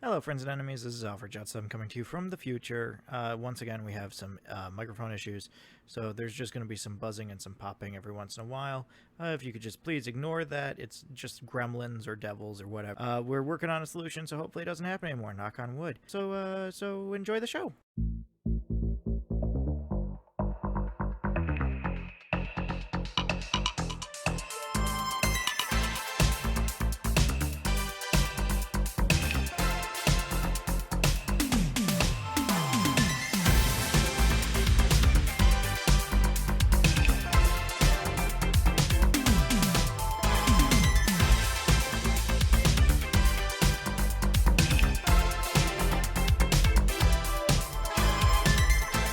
Hello, friends and enemies. This is Alfred Jetsam coming to you from the future. Once again, we have some microphone issues, so there's just going to be some buzzing and some popping every once in a while. If you could just please ignore that. It's just gremlins or devils or whatever. We're working on a solution, so hopefully it doesn't happen anymore. Knock on wood. So enjoy the show.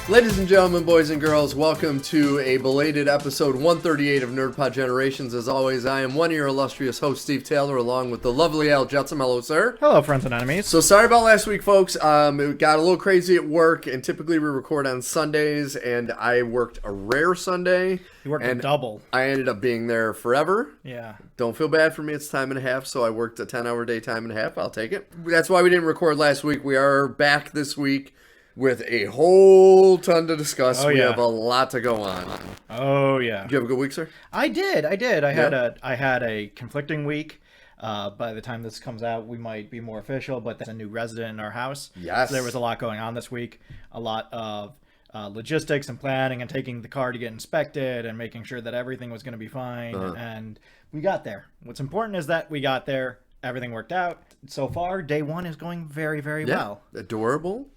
Ladies and gentlemen, boys and girls, welcome to a belated episode 138 of NerdPod Generations. As always, I am one of your illustrious hosts, Steve Taylor, along with the lovely Al Jetsam. Hello, sir. Hello, friends and enemies. So sorry about last week, folks. It got a little crazy at work, and typically we record on Sundays, and I worked a rare Sunday. You worked a double. I ended up being there forever. Yeah. Don't feel bad for me. It's time and a half, so I worked a 10-hour day, time and a half. I'll take it. That's why we didn't record last week. We are back this week with a whole ton to discuss. We have a lot to go on. Oh, yeah. Did you have a good week, sir? I did. I had a conflicting week. By the time this comes out, we might be more official, but there's a new resident in our house. Yes. So there was a lot going on this week. A lot of logistics and planning and taking the car to get inspected and making sure that everything was going to be fine. And we got there. What's important is that we got there. Everything worked out. So far, day one is going very, very well. Adorable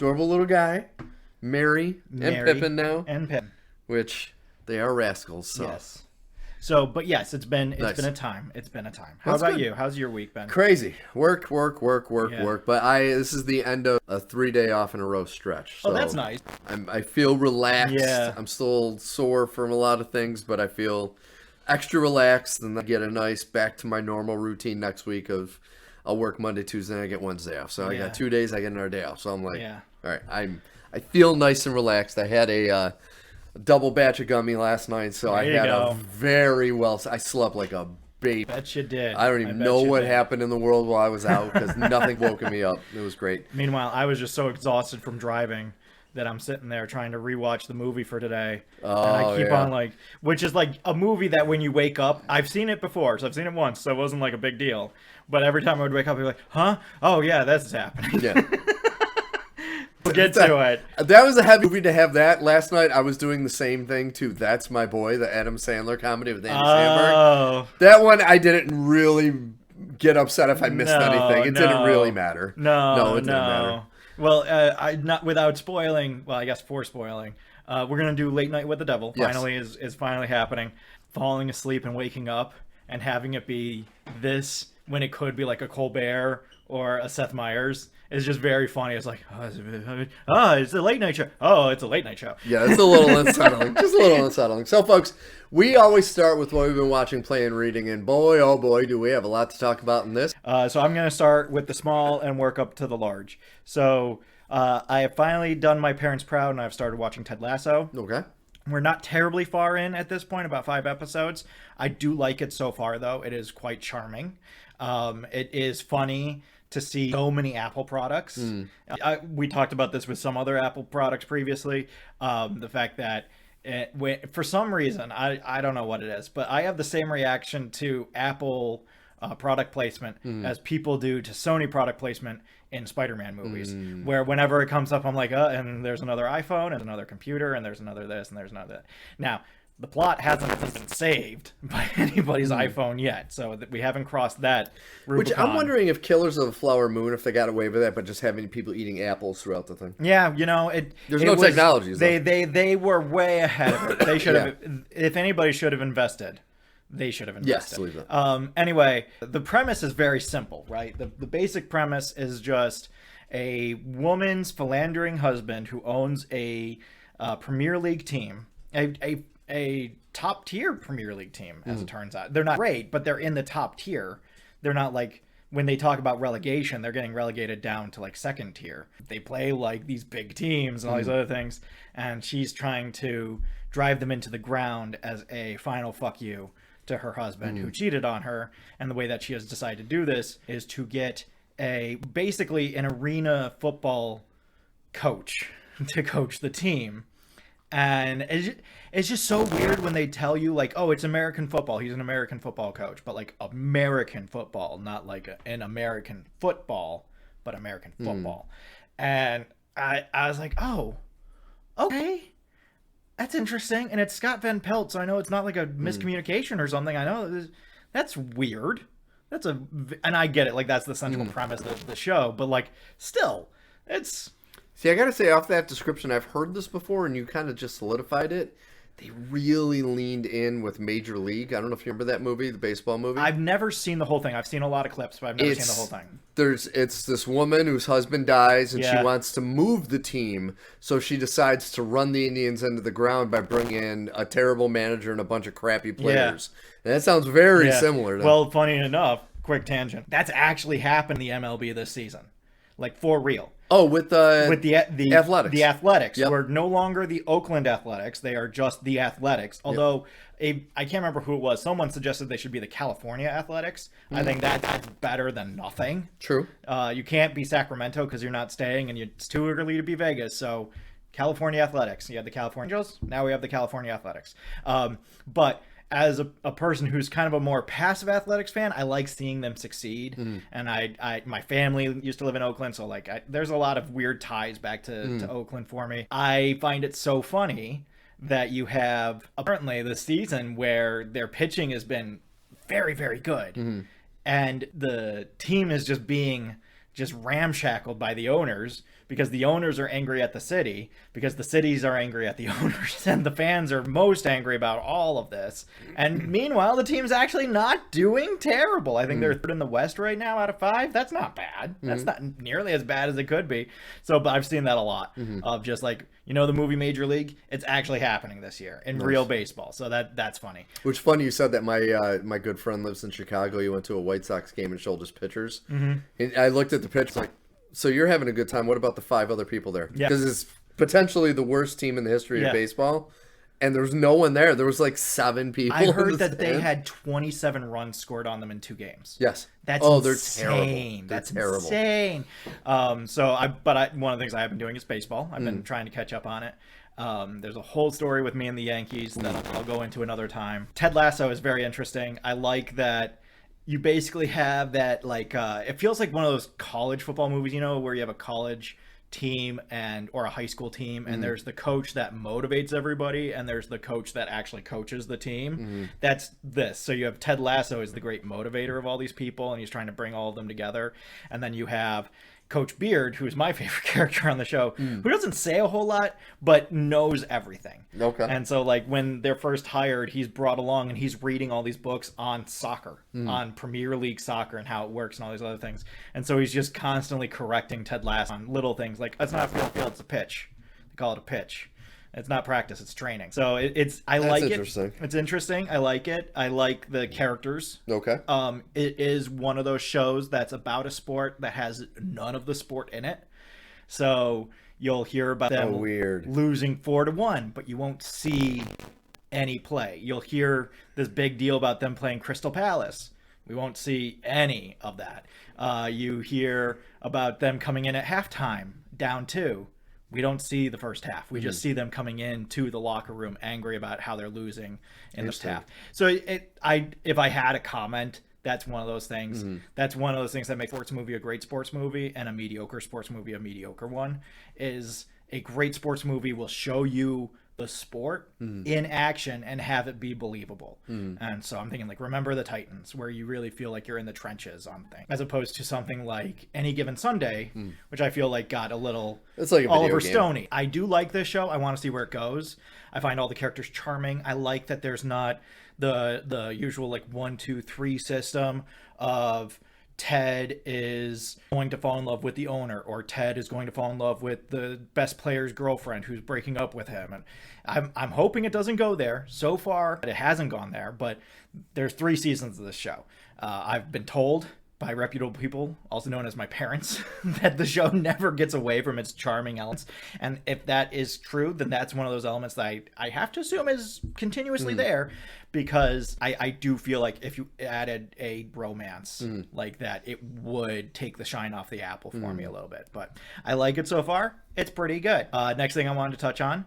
little guy. Mary and Pippin now. And Pippin. Which, they are rascals, so. Yes. So, but yes, it's been Nice. a time. It's been a time. How about you? How's your week been? Crazy. Work. Yeah. But this is the end of a 3-day off in a row stretch. So Oh, that's nice. I feel relaxed. Yeah. I'm still sore from a lot of things, but I feel extra relaxed, and I get a nice back to my normal routine next week of I'll work Monday, Tuesday, and I get Wednesday off. So I got 2 days, I get another day off. So I'm like, all right, I feel nice and relaxed. I had a double batch of gummy last night, so I had a very well. I slept like a baby. Bet you did. I don't even know what happened in the world while I was out because nothing woke me up. It was great. Meanwhile, I was just so exhausted from driving that I'm sitting there trying to rewatch the movie for today. And I keep on which is like a movie that when you wake up, I've seen it before, so I've seen it once, so it wasn't like a big deal. But every time I would wake up, I'd be like, huh? Oh yeah, that's happening. Yeah. We'll get to it. That was a heavy movie to have that. Last night I was doing the same thing too. That's My Boy, the Adam Sandler comedy with Andy Samberg. That one I didn't really get upset if I missed anything. It didn't really matter. No, it didn't matter. Well, not without spoiling. Well, I guess for spoiling, we're gonna do Late Night with the Devil. Yes. Finally, is finally happening. Falling asleep and waking up and having it be this when it could be like a Colbert or a Seth Meyers is just very funny. It's like, it's a late night show. Oh, it's a late night show. Yeah, it's a little unsettling. Just a little unsettling. So, folks, we always start with what we've been watching, playing, reading, and boy, oh boy, do we have a lot to talk about in this. So I'm going to start with the small and work up to the large. So I have finally done my parents proud, and I've started watching Ted Lasso. Okay. We're not terribly far in at this point, about 5 episodes. I do like it so far, though. It is quite charming. It is funny to see so many Apple products. We talked about this with some other Apple products previously. The fact that for some reason, I don't know what it is, but I have the same reaction to Apple product placement as people do to Sony product placement in Spider-Man movies, where whenever it comes up, I'm like, and there's another iPhone and another computer and there's another this and there's another that. Now, the plot hasn't been saved by anybody's iPhone yet, so that we haven't crossed that Rubicon. Which I'm wondering if Killers of the Flower Moon, if they got away with that, but just having people eating apples throughout the thing. Yeah, there's no technology. They were way ahead of it. They should have, if anybody should have invested, they should have invested. Yes, anyway, the premise is very simple, right? The basic premise is just a woman's philandering husband who owns a Premier League team, a top tier Premier League team, as it turns out. They're not great, but they're in the top tier. They're not like, when they talk about relegation, they're getting relegated down to like second tier. They play like these big teams and all these other things, and she's trying to drive them into the ground as a final fuck you to her husband who cheated on her. And the way that she has decided to do this is to get basically an arena football coach to coach the team. And it's just so weird when they tell you, like, oh, it's American football. He's an American football coach. But, like, American football, not like an American football, but American football. And I was like, oh, okay. That's interesting. And it's Scott Van Pelt, so I know it's not like a miscommunication or something. I know that's weird. And I get it. Like, that's the central premise of the show. But, like, still, it's... See, I gotta say, off that description, I've heard this before, and you kind of just solidified it. They really leaned in with Major League. I don't know if you remember that movie, the baseball movie. I've never seen the whole thing. I've seen a lot of clips, but I've never seen the whole thing. It's this woman whose husband dies, and she wants to move the team, so she decides to run the Indians into the ground by bringing in a terrible manager and a bunch of crappy players. And that sounds very similar. Well, funny enough, quick tangent, that's actually happened in the MLB this season. Like, for real. Oh, with the Athletics. The Athletics. We're no longer the Oakland Athletics. They are just the Athletics. Although, I can't remember who it was. Someone suggested they should be the California Athletics. I think that's better than nothing. True. You can't be Sacramento because you're not staying, and it's too early to be Vegas. So, California Athletics. You have the California Angels. Now we have the California Athletics. But... as a person who's kind of a more passive athletics fan, I like seeing them succeed. And my family used to live in Oakland, so like there's a lot of weird ties back to Oakland for me. I find it so funny that you have apparently this season where their pitching has been very, very good. And the team is just being ramshackled by the owners because the owners are angry at the city, because the cities are angry at the owners, and the fans are most angry about all of this. And meanwhile, the team's actually not doing terrible. I think they're third in the West right now out of 5. That's not bad. That's not nearly as bad as it could be. So, but I've seen that a lot of just like, you know, the movie Major League, it's actually happening this year in real baseball. So that's funny. Which funny you said that. My good friend lives in Chicago. He went to a White Sox game and showed his pitchers. And I looked at the pitchers like, so you're having a good time. What about the 5 other people there? Because it's potentially the worst team in the history of baseball. And there's no one there. There was like 7 people. I heard that they had 27 runs scored on them in 2 games. Yes. That's insane. They're That's terrible. Insane. One of the things I have been doing is baseball. I've been trying to catch up on it. There's a whole story with me and the Yankees that I'll go into another time. Ted Lasso is very interesting. I like that you basically have that, like, it feels like one of those college football movies, you know, where you have a college team or a high school team, and there's the coach that motivates everybody, and there's the coach that actually coaches the team. That's this. So you have Ted Lasso as the great motivator of all these people, and he's trying to bring all of them together. And then you have Coach Beard, who is my favorite character on the show, who doesn't say a whole lot, but knows everything. Okay. And so, like, when they're first hired, he's brought along and he's reading all these books on soccer, on Premier League soccer and how it works and all these other things. And so he's just constantly correcting Ted Lasso on little things like, it's not a field, it's a pitch. They call it a pitch. It's not practice, it's training. So That's like it. It's interesting. I like it. I like the characters. Okay. It is one of those shows that's about a sport that has none of the sport in it. So you'll hear about them losing 4-1, but you won't see any play. You'll hear this big deal about them playing Crystal Palace. We won't see any of that. You hear about them coming in at halftime, down 2. We don't see the first half. We just see them coming into the locker room angry about how they're losing in the half. So if I had a comment, that's one of those things. That's one of those things that makes a sports movie a great sports movie and a mediocre sports movie a mediocre one. Is a great sports movie will show you the sport in action and have it be believable. And so I'm thinking, like, Remember the Titans, where you really feel like you're in the trenches on things, as opposed to something like Any Given Sunday, which I feel like got a little like Oliver Stoney. I do like this show. I want to see where it goes. I find all the characters charming. I like that there's not the usual, like, 1, 2, 3 system of Ted is going to fall in love with the owner, or Ted is going to fall in love with the best player's girlfriend who's breaking up with him. And I'm hoping it doesn't go there. So far, it hasn't gone there, but there's 3 seasons of this show. I've been told by reputable people, also known as my parents, that the show never gets away from its charming elements. And if that is true, then that's one of those elements that I have to assume is continuously there, because I do feel like if you added a romance like that, it would take the shine off the apple for me a little bit. But I like it so far. It's pretty good. Next thing I wanted to touch on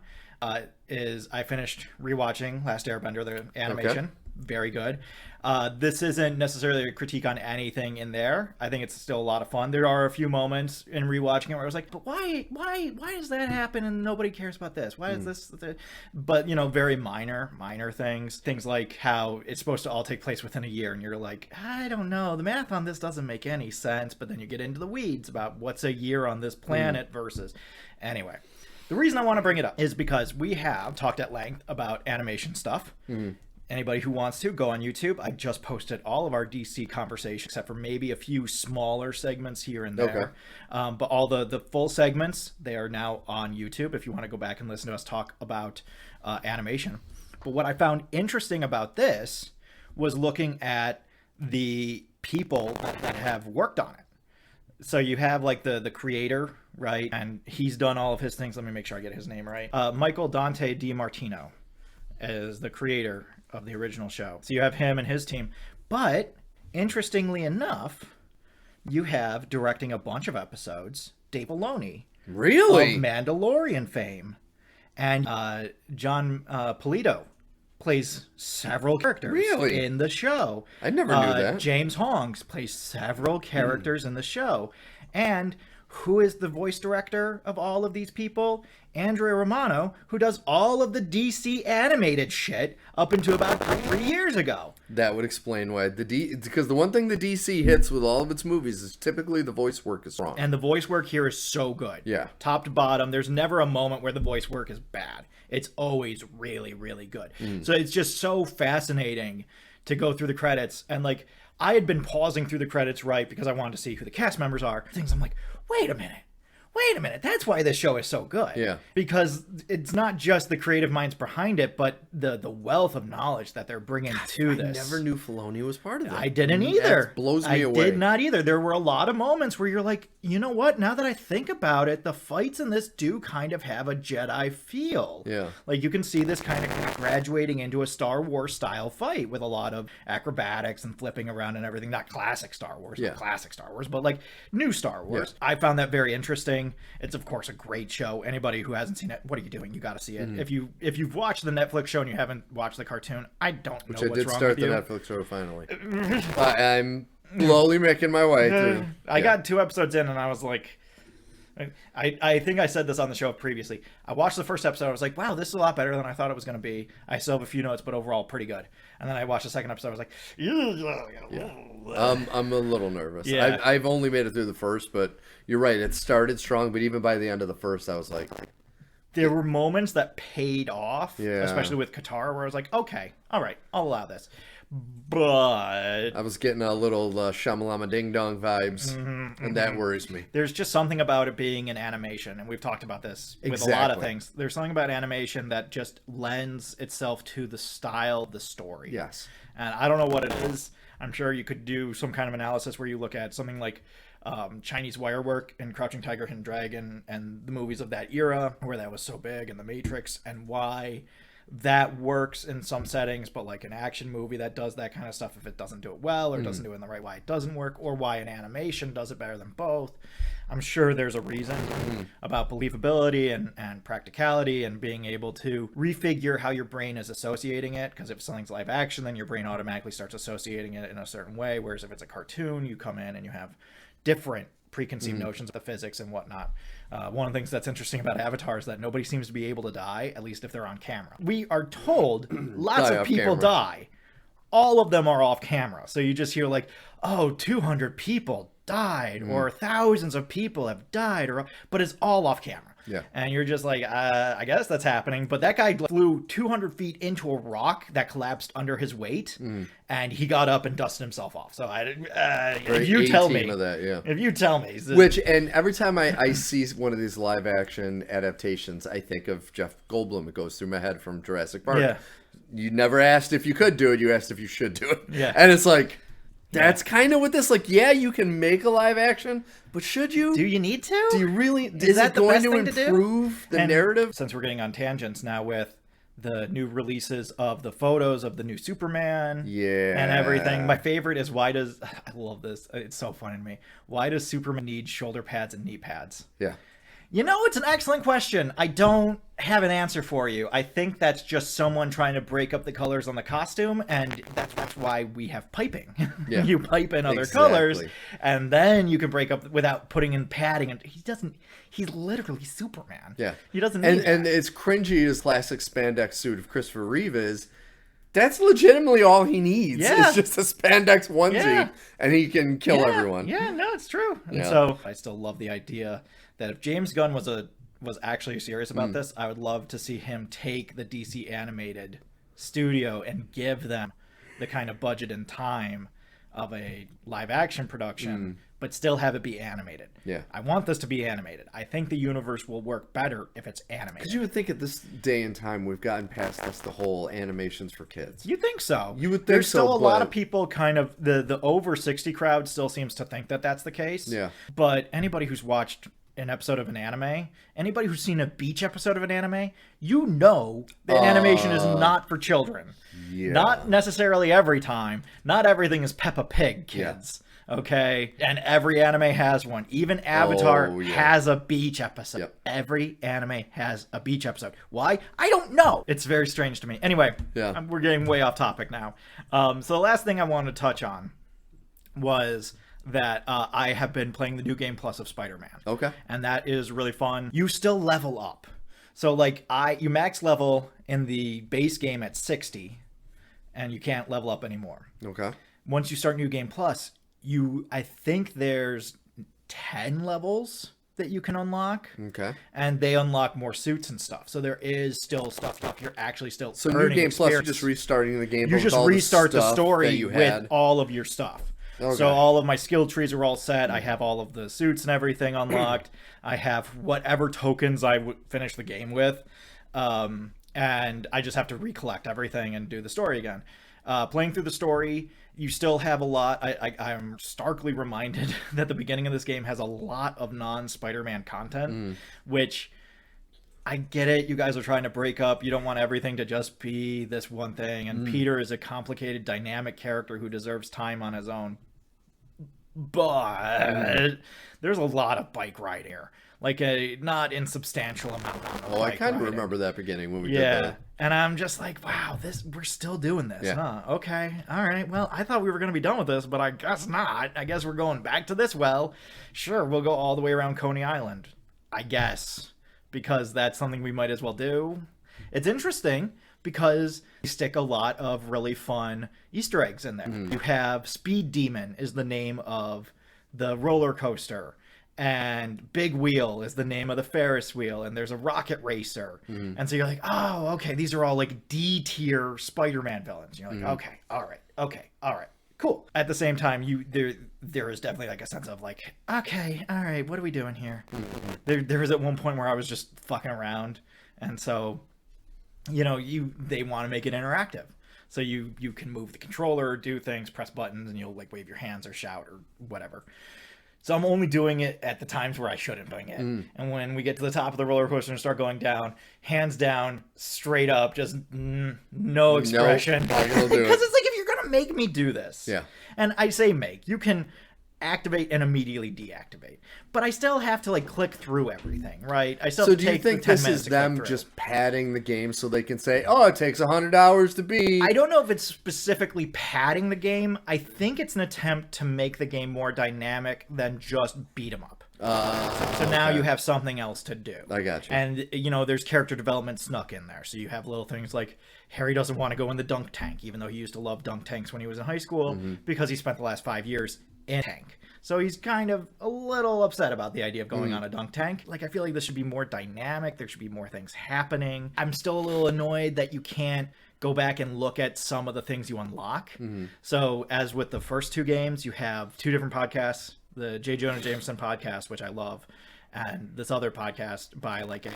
is I finished rewatching Last Airbender, the animation. Okay. Very good. This isn't necessarily a critique on anything in there. I think it's still a lot of fun. There are a few moments in rewatching it where I was like, but why does that happen and nobody cares about this? Why is this? But, you know, very minor things. Things like how it's supposed to all take place within a year. And you're like, I don't know. The math on this doesn't make any sense. But then you get into the weeds about what's a year on this planet versus... Anyway, the reason I want to bring it up is because we have talked at length about animation stuff. Anybody who wants to, go on YouTube. I just posted all of our DC conversation, except for maybe a few smaller segments here and there. Okay. But all the full segments, they are now on YouTube if you want to go back and listen to us talk about animation. But what I found interesting about this was looking at the people that have worked on it. So you have like the creator, right? And he's done all of his things. Let me make sure I get his name right. Michael Dante DiMartino is the creator of the original show. So you have him and his team. But interestingly enough, you have directing a bunch of episodes, Dave Filoni. Really? Of Mandalorian fame. And John Polito plays several characters in the show. I never knew that. James Hong plays several characters in the show. And who is the voice director of all of these people? Andrea Romano, who does all of the DC animated shit up until about 3 years ago. That would explain why because the one thing the DC hits with all of its movies is typically the voice work is strong. And the voice work here is so good. Yeah. Top to bottom, there's never a moment where the voice work is bad. It's always really, really good. So it's just so fascinating to go through the credits. And like, I had been pausing through the credits, right, because I wanted to see who the cast members are. Things I'm like, wait a minute. That's why this show is so good. Yeah. Because it's not just the creative minds behind it, but the wealth of knowledge that they're bringing to this. I never knew Filoni was part of that. I didn't either. That blows me away. I did not either. There were a lot of moments where you're like, you know what? Now that I think about it, the fights in this do kind of have a Jedi feel. Yeah. Like you can see this kind of graduating into a Star Wars style fight with a lot of acrobatics and flipping around and everything. Not classic Star Wars, but like new Star Wars. Yeah. I found that very interesting. It's of course a great show. Anybody who hasn't seen it, what are you doing? You got to see it. If you've watched the Netflix show and you haven't watched the cartoon, I don't know what's wrong with you. Which I did start the Netflix show finally. I'm slowly making my way through. I got 2 episodes in and I was like, I think I said this on the show previously. I watched the first episode. I was like, wow, this is a lot better than I thought it was going to be. I still have a few notes, but overall pretty good. And then I watched the second episode. I was like, I'm a little nervous. Yeah. I've only made it through the first, but you're right. It started strong, but even by the end of the first, I was like... There were moments that paid off, especially with Qatar, where I was like, okay, all right, I'll allow this. But... I was getting a little Shamalama Ding Dong vibes, and that worries me. There's just something about it being an animation, and we've talked about this with a lot of things. There's something about animation that just lends itself to the style of the story. Yes. And I don't know what it is. I'm sure you could do some kind of analysis where you look at something like Chinese wire work and Crouching Tiger, Hidden Dragon and the movies of that era where that was so big, and The Matrix, and why that works in some settings, but like an action movie that does that kind of stuff, if it doesn't do it well or doesn't do it in the right way, it doesn't work, or why an animation does it better than both. I'm sure there's a reason about believability and practicality and being able to refigure how your brain is associating it, because if something's live action, then your brain automatically starts associating it in a certain way, whereas if it's a cartoon, you come in and you have different preconceived notions of the physics and whatnot. One of the things that's interesting about Avatar is that nobody seems to be able to die, at least if they're on camera. We are told lots of people die. All of them are off camera. So you just hear like, oh, 200 people died, or thousands of people have died, but it's all off camera. Yeah. And you're just like, I guess that's happening. But that guy flew 200 feet into a rock that collapsed under his weight, and he got up and dusted himself off. So if you tell me, if you tell me, and every time I see one of these live action adaptations, I think of Jeff Goldblum. It goes through my head from Jurassic Park. Yeah. You never asked if you could do it. You asked if you should do it. Yeah. And it's like, That's kind of what this, like, yeah, you can make a live action, but should you? Do you need to? Do you really? Is that it the going best to thing to do? improve the narrative? Since we're getting on tangents now with the new releases of the photos of the new Superman and everything. My favorite is I love this. It's so funny to me. Why does Superman need shoulder pads and knee pads? Yeah. You know, it's an excellent question. I don't have an answer for you. I think that's just someone trying to break up the colors on the costume, and that's why we have piping. Yeah. You pipe in other colors, and then you can break up without putting in padding. And he's literally Superman. Yeah. He doesn't need that. And it's cringy as classic spandex suit of Christopher Reeve is. That's legitimately all he needs. Yeah. It's just a spandex onesie, and he can kill everyone. Yeah, no, it's true. And so I still love the idea that if James Gunn was actually serious about this, I would love to see him take the DC animated studio and give them the kind of budget and time of a live action production, but still have it be animated. Yeah. I want this to be animated. I think the universe will work better if it's animated. Because you would think at this day and time we've gotten past this, the whole animations for kids. You think so? You would think There's so, still a but lot of people kind of the over 60 crowd still seems to think that that's the case. Yeah. But anybody who's watched an episode of an anime, anybody who's seen a beach episode of an anime, you know that animation is not for children. Yeah. Not necessarily every time. Not everything is Peppa Pig, kids. Yeah. Okay? And every anime has one. Even Avatar has a beach episode. Yep. Every anime has a beach episode. Why? I don't know. It's very strange to me. Anyway, we're getting way off topic now. So the last thing I wanted to touch on was that I have been playing the New Game Plus of Spider-Man. Okay. And that is really fun. You still level up. So like you max level in the base game at 60 and you can't level up anymore. Okay. Once you start New Game Plus, I think there's 10 levels that you can unlock. Okay. And they unlock more suits and stuff. So there is still stuff. You're actually still So New Game Plus, you're just restarting the game. You just restart the story with all of your stuff. Okay. So all of my skill trees are all set. I have all of the suits and everything unlocked. I have whatever tokens I would finish the game with. And I just have to recollect everything and do the story again. Playing through the story, you still have a lot. I'm starkly reminded that the beginning of this game has a lot of non-Spider-Man content, which I get it. You guys are trying to break up. You don't want everything to just be this one thing. And Peter is a complicated, dynamic character who deserves time on his own. But there's a lot of bike ride here. Like a not insubstantial amount of I kind of remember that beginning when we did that. And I'm just like, wow, we're still doing this, huh? Okay, all right. Well, I thought we were going to be done with this, but I guess not. I guess we're going back to this well. Sure, we'll go all the way around Coney Island, I guess. Because that's something we might as well do. It's interesting because you stick a lot of really fun Easter eggs in there. You have Speed Demon is the name of the roller coaster, and Big Wheel is the name of the Ferris wheel, and there's a rocket racer. And so you're like, oh, okay, these are all like D-tier Spider-Man villains. You're like, okay, all right. Cool. At the same time, there is definitely like a sense of like, okay, all right, what are we doing here? There was at one point where I was just fucking around, and so, they want to make it interactive. So you can move the controller, do things, press buttons, and you'll like wave your hands or shout or whatever. So I'm only doing it at the times where I shouldn't doing it. And when we get to the top of the roller coaster and start going down, hands down, straight up, just no expression. Nope, because it's like, if you're going to make me do this. Yeah. And I say make. You can activate and immediately deactivate. But I still have to like click through everything, right? I still so do you think this is them just padding the game so they can say, oh, it takes 100 hours to beat? I don't know if it's specifically padding the game. I think it's an attempt to make the game more dynamic than just beat 'em up. So now you have something else to do. I got you. And, there's character development snuck in there. So you have little things like Harry doesn't want to go in the dunk tank, even though he used to love dunk tanks when he was in high school, because he spent the last 5 years in a tank. So he's kind of a little upset about the idea of going on a dunk tank. Like, I feel like this should be more dynamic. There should be more things happening. I'm still a little annoyed that you can't go back and look at some of the things you unlock. So as with the first two games, you have two different podcasts the J. Jonah Jameson podcast, which I love, and this other podcast by like a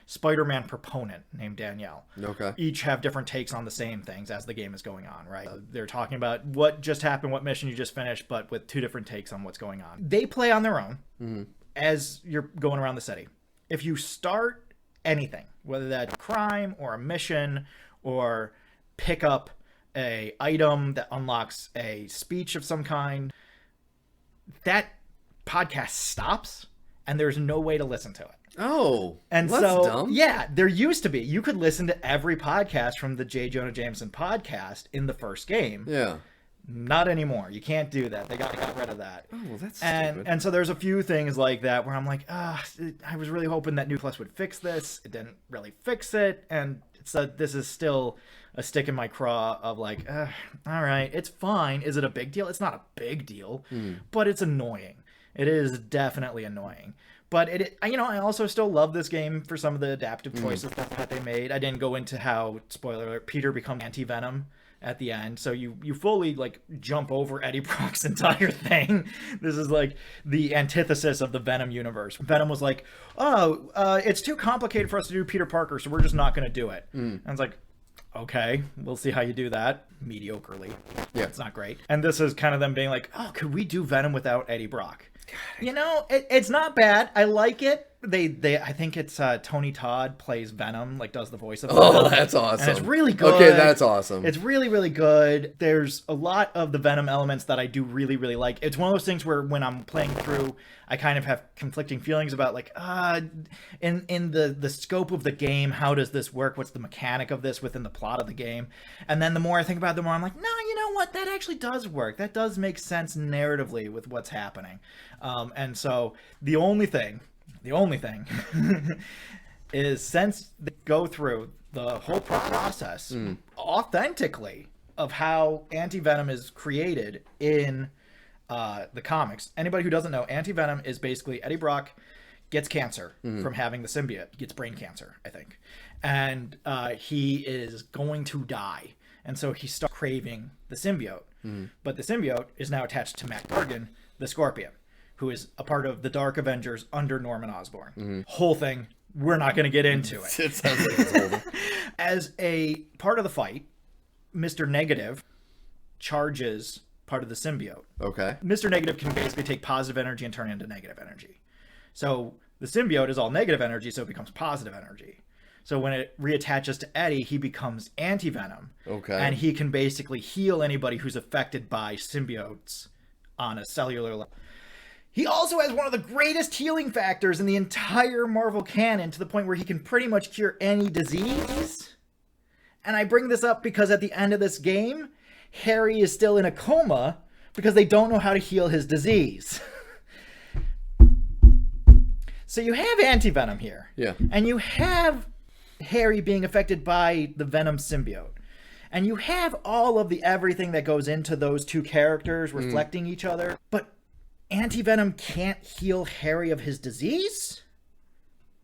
Spider-Man proponent named Danielle. Okay. Each have different takes on the same things as the game is going on, right? They're talking about what just happened, what mission you just finished, but with two different takes on what's going on. They play on their own as you're going around the city. If you start anything, whether that's crime or a mission or pick up a item that unlocks a speech of some kind, that podcast stops and there's no way to listen to it. Oh, and that's so dumb. Yeah, there used to be. You could listen to every podcast from the J. Jonah Jameson podcast in the first game. Yeah. Not anymore. You can't do that. They got rid of that. Oh, well, that's stupid. And so there's a few things like that where I'm like, I was really hoping that New Plus would fix this. It didn't really fix it. And so this is still a stick in my craw of like, all right, it's fine. Is it a big deal? It's not a big deal, but it's annoying. It is definitely annoying. But I also still love this game for some of the adaptive choices that they made. I didn't go into how, spoiler alert, Peter becomes anti-Venom at the end, so you fully like jump over Eddie Brock's entire thing. This is like the antithesis of the Venom universe. Venom was like, it's too complicated for us to do Peter Parker, so we're just not going to do it. And I was like, okay, we'll see how you do that. Mediocrely. Yeah, it's not great. And this is kind of them being like, could we do Venom without Eddie Brock? It's not bad. I like it. I think it's Tony Todd plays Venom, like does the voice of Venom. Oh, that's awesome. And it's really good. Okay, that's awesome. It's really, really good. There's a lot of the Venom elements that I do really, really like. It's one of those things where when I'm playing through, I kind of have conflicting feelings about like, in the scope of the game, how does this work? What's the mechanic of this within the plot of the game? And then the more I think about it, the more I'm like, no, you know what? That actually does work. That does make sense narratively with what's happening. And so the only thing is, since they go through the whole process authentically of how anti-Venom is created in the comics. Anybody who doesn't know, anti-Venom is basically Eddie Brock gets cancer from having the symbiote. He gets brain cancer, I think. And he is going to die. And so he starts craving the symbiote. But the symbiote is now attached to Matt Gargan, the Scorpion, who is a part of the Dark Avengers under Norman Osborn. Whole thing, we're not going to get into it. It sounds like it's over. As a part of the fight, Mr. Negative charges part of the symbiote. Okay. Mr. Negative can basically take positive energy and turn it into negative energy. So the symbiote is all negative energy, so it becomes positive energy. So when it reattaches to Eddie, he becomes anti-Venom. Okay. And he can basically heal anybody who's affected by symbiotes on a cellular level. He also has one of the greatest healing factors in the entire Marvel canon, to the point where he can pretty much cure any disease. And I bring this up because at the end of this game, Harry is still in a coma because they don't know how to heal his disease. So you have anti-Venom here. Yeah. And you have Harry being affected by the Venom symbiote. And you have all of the everything that goes into those two characters reflecting each other. But anti-Venom can't heal Harry of his disease?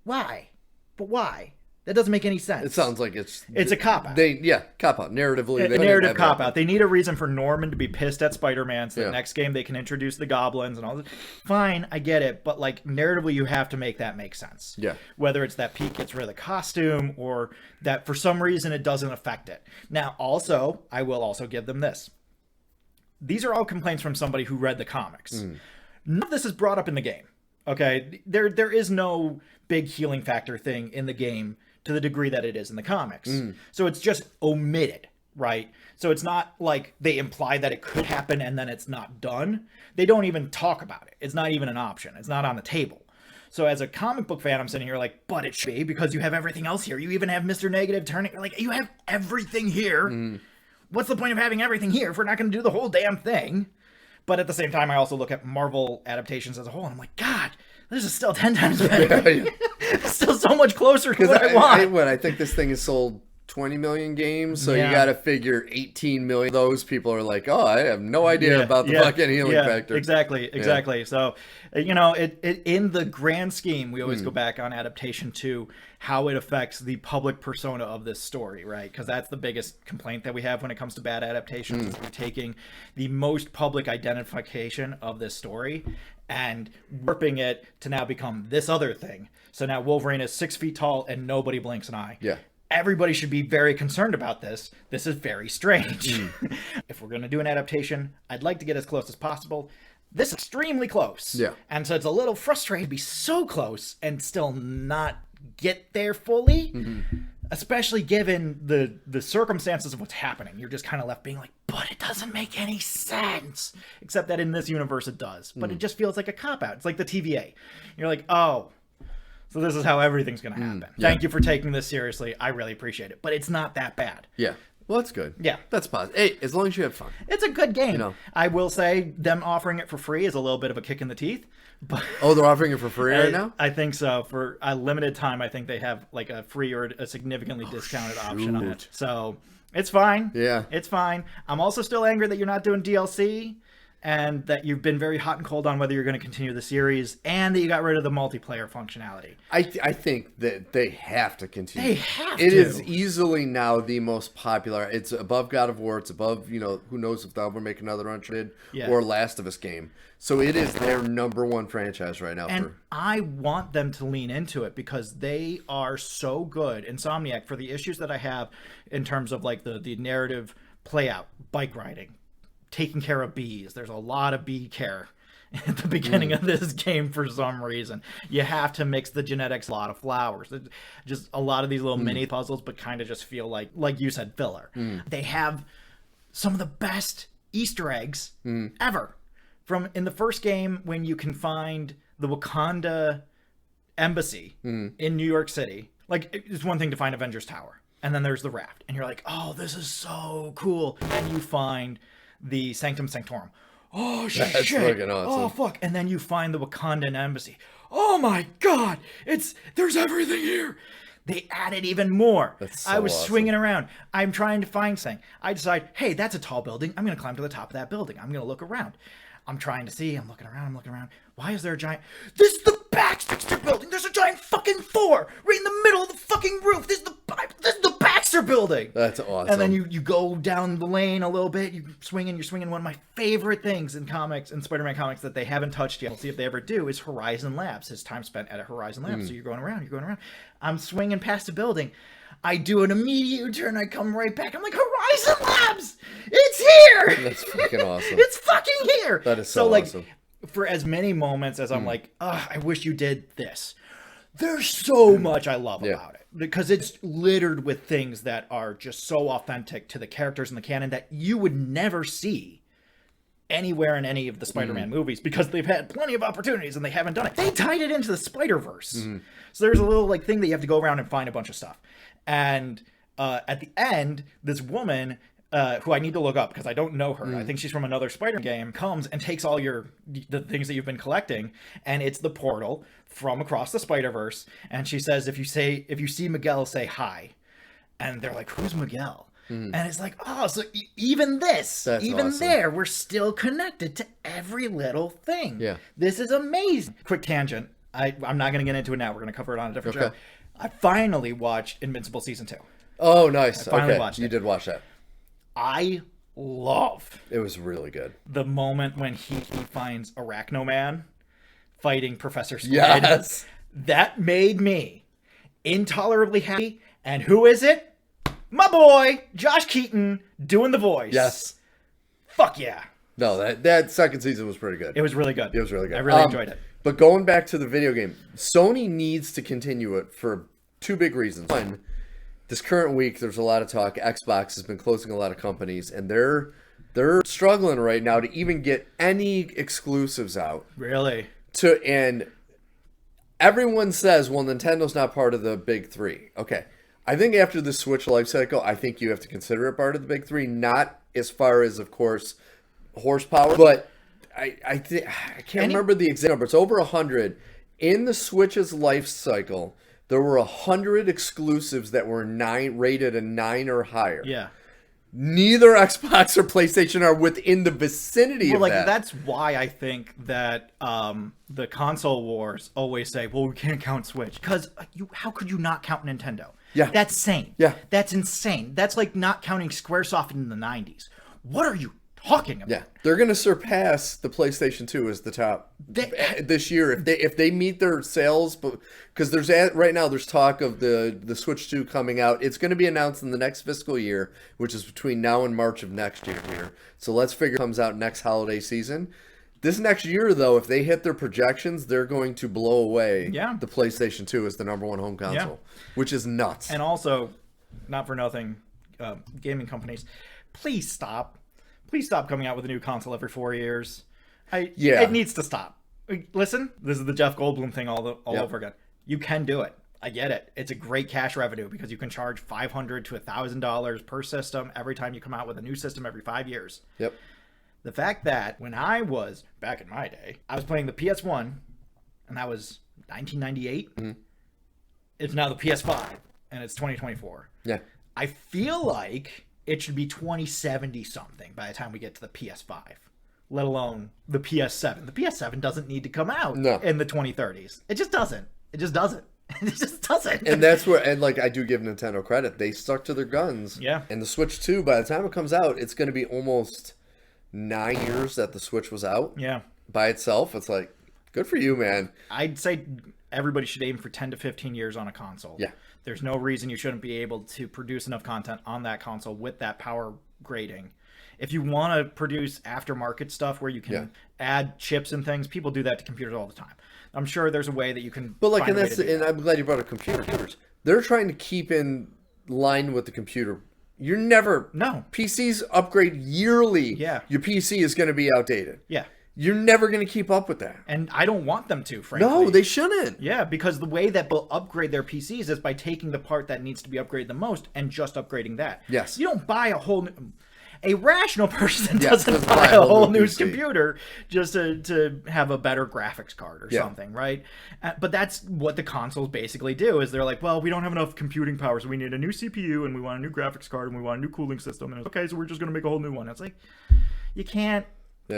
Why? But why? That doesn't make any sense. It sounds like it's a cop-out. Cop-out. Narratively. A narrative cop-out. They need a reason for Norman to be pissed at Spider-Man, so the next game they can introduce the goblins and all that. Fine, I get it, but like narratively you have to make that make sense. Yeah. Whether it's that Pete gets rid of the costume or that for some reason it doesn't affect it. Now, also, I will also give them this. These are all complaints from somebody who read the comics. None of this is brought up in the game. Okay? There is no big healing factor thing in the game to the degree that it is in the comics. So it's just omitted, right? So it's not like they imply that it could happen and then it's not done. They don't even talk about it. It's not even an option. It's not on the table. So as a comic book fan, I'm sitting here like, but it should be, because you have everything else here. You even have Mr. Negative turning, like, you have everything here. What's the point of having everything here if we're not going to do the whole damn thing? But at the same time, I also look at Marvel adaptations as a whole, and I'm like, God, this is still 10 times better. Still so much closer to what I want. I think this thing has sold 20 million games, so you got to figure 18 million of those people are like, oh, I have no idea about the fucking healing factor. Exactly. So, it in the grand scheme, we always go back on adaptation to how it affects the public persona of this story, right? Because that's the biggest complaint that we have when it comes to bad adaptations. Is we're taking the most public identification of this story and warping it to now become this other thing. So now Wolverine is 6 feet tall and nobody blinks an eye. Yeah. Everybody should be very concerned about this. This is very strange. If we're going to do an adaptation, I'd like to get as close as possible. This is extremely close. Yeah. And so it's a little frustrating to be so close and still not get there fully, especially given the circumstances of what's happening. You're just kind of left being like, but it doesn't make any sense. Except that in this universe it does. But it just feels like a cop-out. It's like the TVA. You're like, oh, so this is how everything's going to happen. Yeah. Thank you for taking this seriously. I really appreciate it. But it's not that bad. Yeah. Well, that's good. Yeah. That's positive. Hey, as long as you have fun. It's a good game. You know. I will say them offering it for free is a little bit of a kick in the teeth. But Oh, they're offering it for free right now? I think so. For a limited time, I think they have like a free or a significantly discounted option on it. So it's fine. Yeah. It's fine. I'm also still angry that you're not doing DLC and that you've been very hot and cold on whether you're going to continue the series and that you got rid of the multiplayer functionality. I think that they have to continue. They have It to. is easily now the most popular. It's above God of War. It's above, who knows if they'll ever make another Uncharted or Last of Us game. So it is their number one franchise right now. And I want them to lean into it because they are so good. Insomniac, for the issues that I have in terms of like the narrative play out, bike riding, taking care of bees. There's a lot of bee care at the beginning of this game for some reason. You have to mix the genetics, a lot of flowers. There's just a lot of these little mini puzzles, but kind of just feel like you said, filler. They have some of the best Easter eggs ever. From in the first game when you can find the Wakanda embassy in New York City. Like, it's one thing to find Avengers Tower. And then there's the raft. And you're like, oh, this is so cool. And you find the Sanctum Sanctorum. Oh, shit. That's fucking awesome. Oh, fuck. And then you find the Wakandan embassy. Oh, my God. There's everything here. They added even more. That's so I was awesome. swinging around. I'm trying to find something. I decide, hey, that's a tall building. I'm going to climb to the top of that building. I'm going to look around. I'm trying to see. I'm looking around. Why is there a giant... This is the Baxter building. There's a giant fucking Thor right in the middle of the fucking roof. This is the Baxter building. That's awesome. And then you go down the lane a little bit. You're swinging. One of my favorite things in comics, in Spider-Man comics, that they haven't touched yet. We'll see if they ever do, is Horizon Labs. His time spent at a Horizon Labs. So you're going around. I'm swinging past a building. I do an immediate U-turn. I come right back. I'm like, Horizon Labs! It's here! That's fucking awesome. It's fucking here! That is so like, awesome. For as many moments as I'm like, I wish you did this. There's so much I love about it. Because it's littered with things that are just so authentic to the characters in the canon that you would never see anywhere in any of the Spider-Man movies because they've had plenty of opportunities and they haven't done it. They tied it into the Spider-Verse. So there's a little like thing that you have to go around and find a bunch of stuff. And at the end, this woman, who I need to look up because I don't know her. I think she's from another Spider-Man game, comes and takes all the things that you've been collecting, and it's the portal from across the Spider-Verse. And she says, if you see Miguel, say hi. And they're like, who's Miguel? And it's like, oh, so even this, That's even awesome. there, we're still connected to every little thing. Yeah. This is amazing. Quick tangent. I'm not going to get into it now. We're going to cover it on a different Okay. show. I finally watched Invincible Season 2. Oh, nice. I finally Okay, watched you it. did watch that. I love It was really good. the moment when he finds Arachnoman fighting Professor Squid. Yes. That made me intolerably happy. And who is it? My boy, Josh Keaton, doing the voice. Yes. Fuck yeah. No, that second season was pretty good. It was really good. It was really good. I really enjoyed it. But going back to the video game, Sony needs to continue it for two big reasons. One, this current week, there's a lot of talk. Xbox has been closing a lot of companies, and they're struggling right now to even get any exclusives out. Really? And everyone says, well, Nintendo's not part of the big three. Okay. I think after the Switch life cycle, I think you have to consider it part of the big three. Not as far as, of course, horsepower, but I can't remember the exact number. It's over 100. In the Switch's life cycle, there were 100 exclusives that were rated a 9 or higher. Yeah. Neither Xbox or PlayStation are within the vicinity of that. That's why I think that the console wars always say, well, we can't count Switch. Because how could you not count Nintendo? Yeah. That's insane. Yeah. That's insane. That's like not counting Squaresoft in the 90s. What are you talking about. Yeah, they're going to surpass the PlayStation 2 as the top this year if they meet their sales. But because right now there's talk of the Switch 2 coming out. It's going to be announced in the next fiscal year, which is between now and March of next year. So let's figure it comes out next holiday season. This next year, though, if they hit their projections, they're going to blow away the PlayStation 2 as the #1 home console, which is nuts. And also, not for nothing, gaming companies, please stop coming out with a new console every 4 years. It needs to stop. Listen, this is the Jeff Goldblum thing all over again. You can do it. I get it. It's a great cash revenue because you can charge $500 to $1,000 per system every time you come out with a new system every 5 years. Yep. The fact that when I was, back in my day, I was playing the PS1, and that was 1998. Mm-hmm. It's now the PS5, and it's 2024. Yeah. I feel like it should be 2070 something by the time we get to the PS5, let alone the PS7. The PS7 doesn't need to come out in the 2030s. It just doesn't. It just doesn't. It just doesn't. And that's where, and like I do give Nintendo credit, they stuck to their guns. Yeah. And the Switch 2, by the time it comes out, it's going to be almost 9 years that the Switch was out. Yeah. By itself, it's like, good for you, man. I'd say everybody should aim for 10 to 15 years on a console. Yeah. There's no reason you shouldn't be able to produce enough content on that console with that power grading. If you want to produce aftermarket stuff where you can add chips and things, people do that to computers all the time. I'm sure there's a way that you can. But like, and I'm glad you brought up computers. They're trying to keep in line with the computer. You're never PCs upgrade yearly. Yeah, your PC is going to be outdated. Yeah. You're never going to keep up with that. And I don't want them to, frankly. No, they shouldn't. Yeah, because the way that they'll upgrade their PCs is by taking the part that needs to be upgraded the most and just upgrading that. Yes. You don't buy a whole new... A rational person doesn't buy a whole new computer just to have a better graphics card or something, right? But that's what the consoles basically do, is they're like, well, we don't have enough computing power, so we need a new CPU, and we want a new graphics card, and we want a new cooling system. And it's okay, so we're just going to make a whole new one. It's like, you can't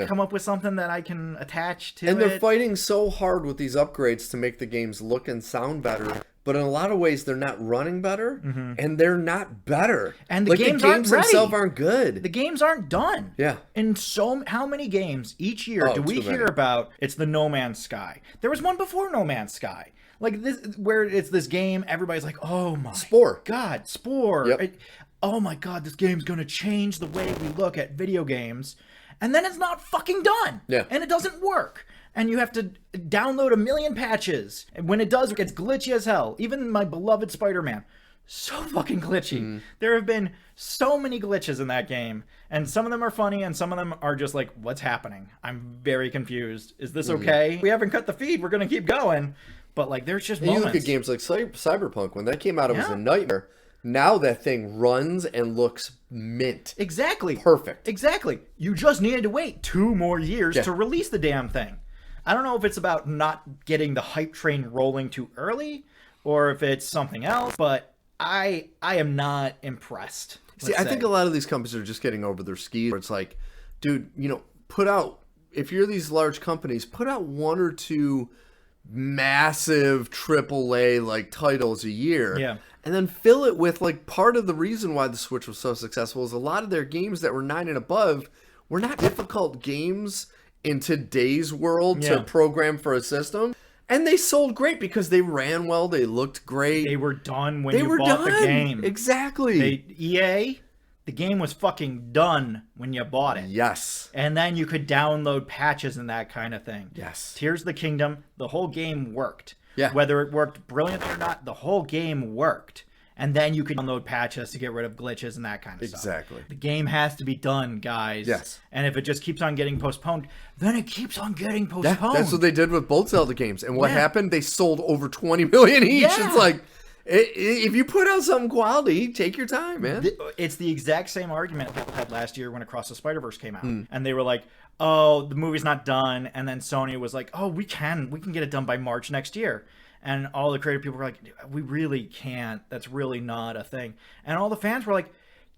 come up with something that I can attach to it. And they're fighting so hard with these upgrades to make the games look and sound better. But in a lot of ways, they're not running better, and they're not better. And the games aren't ready. Themselves aren't good. The games aren't done. Yeah. And how many games each year do we hear about? It's the No Man's Sky. There was one before No Man's Sky, like this, where it's this game. Everybody's like, "Oh my God, Spore! Yep. Oh my God, this game's gonna change the way we look at video games." And then it's not fucking done. Yeah. And it doesn't work. And you have to download 1 million patches. And when it does, it gets glitchy as hell. Even my beloved Spider-Man. So fucking glitchy. There have been so many glitches in that game. And some of them are funny, and some of them are just like, what's happening? I'm very confused. Is this okay? We haven't cut the feed. We're going to keep going. But like, there's just moments. You look at games like Cyberpunk. When that came out, it was a nightmare. Now that thing runs and looks mint. Exactly. Perfect. Exactly. You just needed to wait 2 more years to release the damn thing. I don't know if it's about not getting the hype train rolling too early or if it's something else, but I am not impressed. I think a lot of these companies are just getting over their skis. Where it's like, dude, if you're these large companies, put out 1 or 2 massive AAA like titles a year. Yeah. And then fill it with, like, part of the reason why the Switch was so successful is a lot of their games that were 9 and above were not difficult games in today's world to program for a system. And they sold great because they ran well, they looked great. They were done when you bought the game. Exactly. EA, the game was fucking done when you bought it. Yes. And then you could download patches and that kind of thing. Yes. Tears of the Kingdom, the whole game worked. Yeah. Whether it worked brilliantly or not, the whole game worked. And then you could download patches to get rid of glitches and that kind of stuff. Exactly. The game has to be done, guys. Yes. And if it just keeps on getting postponed, then it keeps on getting postponed. Yeah, that's what they did with both Zelda games. And what happened? They sold over 20 million each. Yeah. It's like, if you put out something quality, take your time, man. It's the exact same argument people had last year when Across the Spider-Verse came out. And they were like, oh, the movie's not done. And then Sony was like, oh, we can get it done by March next year. And all the creative people were like, we really can't. That's really not a thing. And all the fans were like,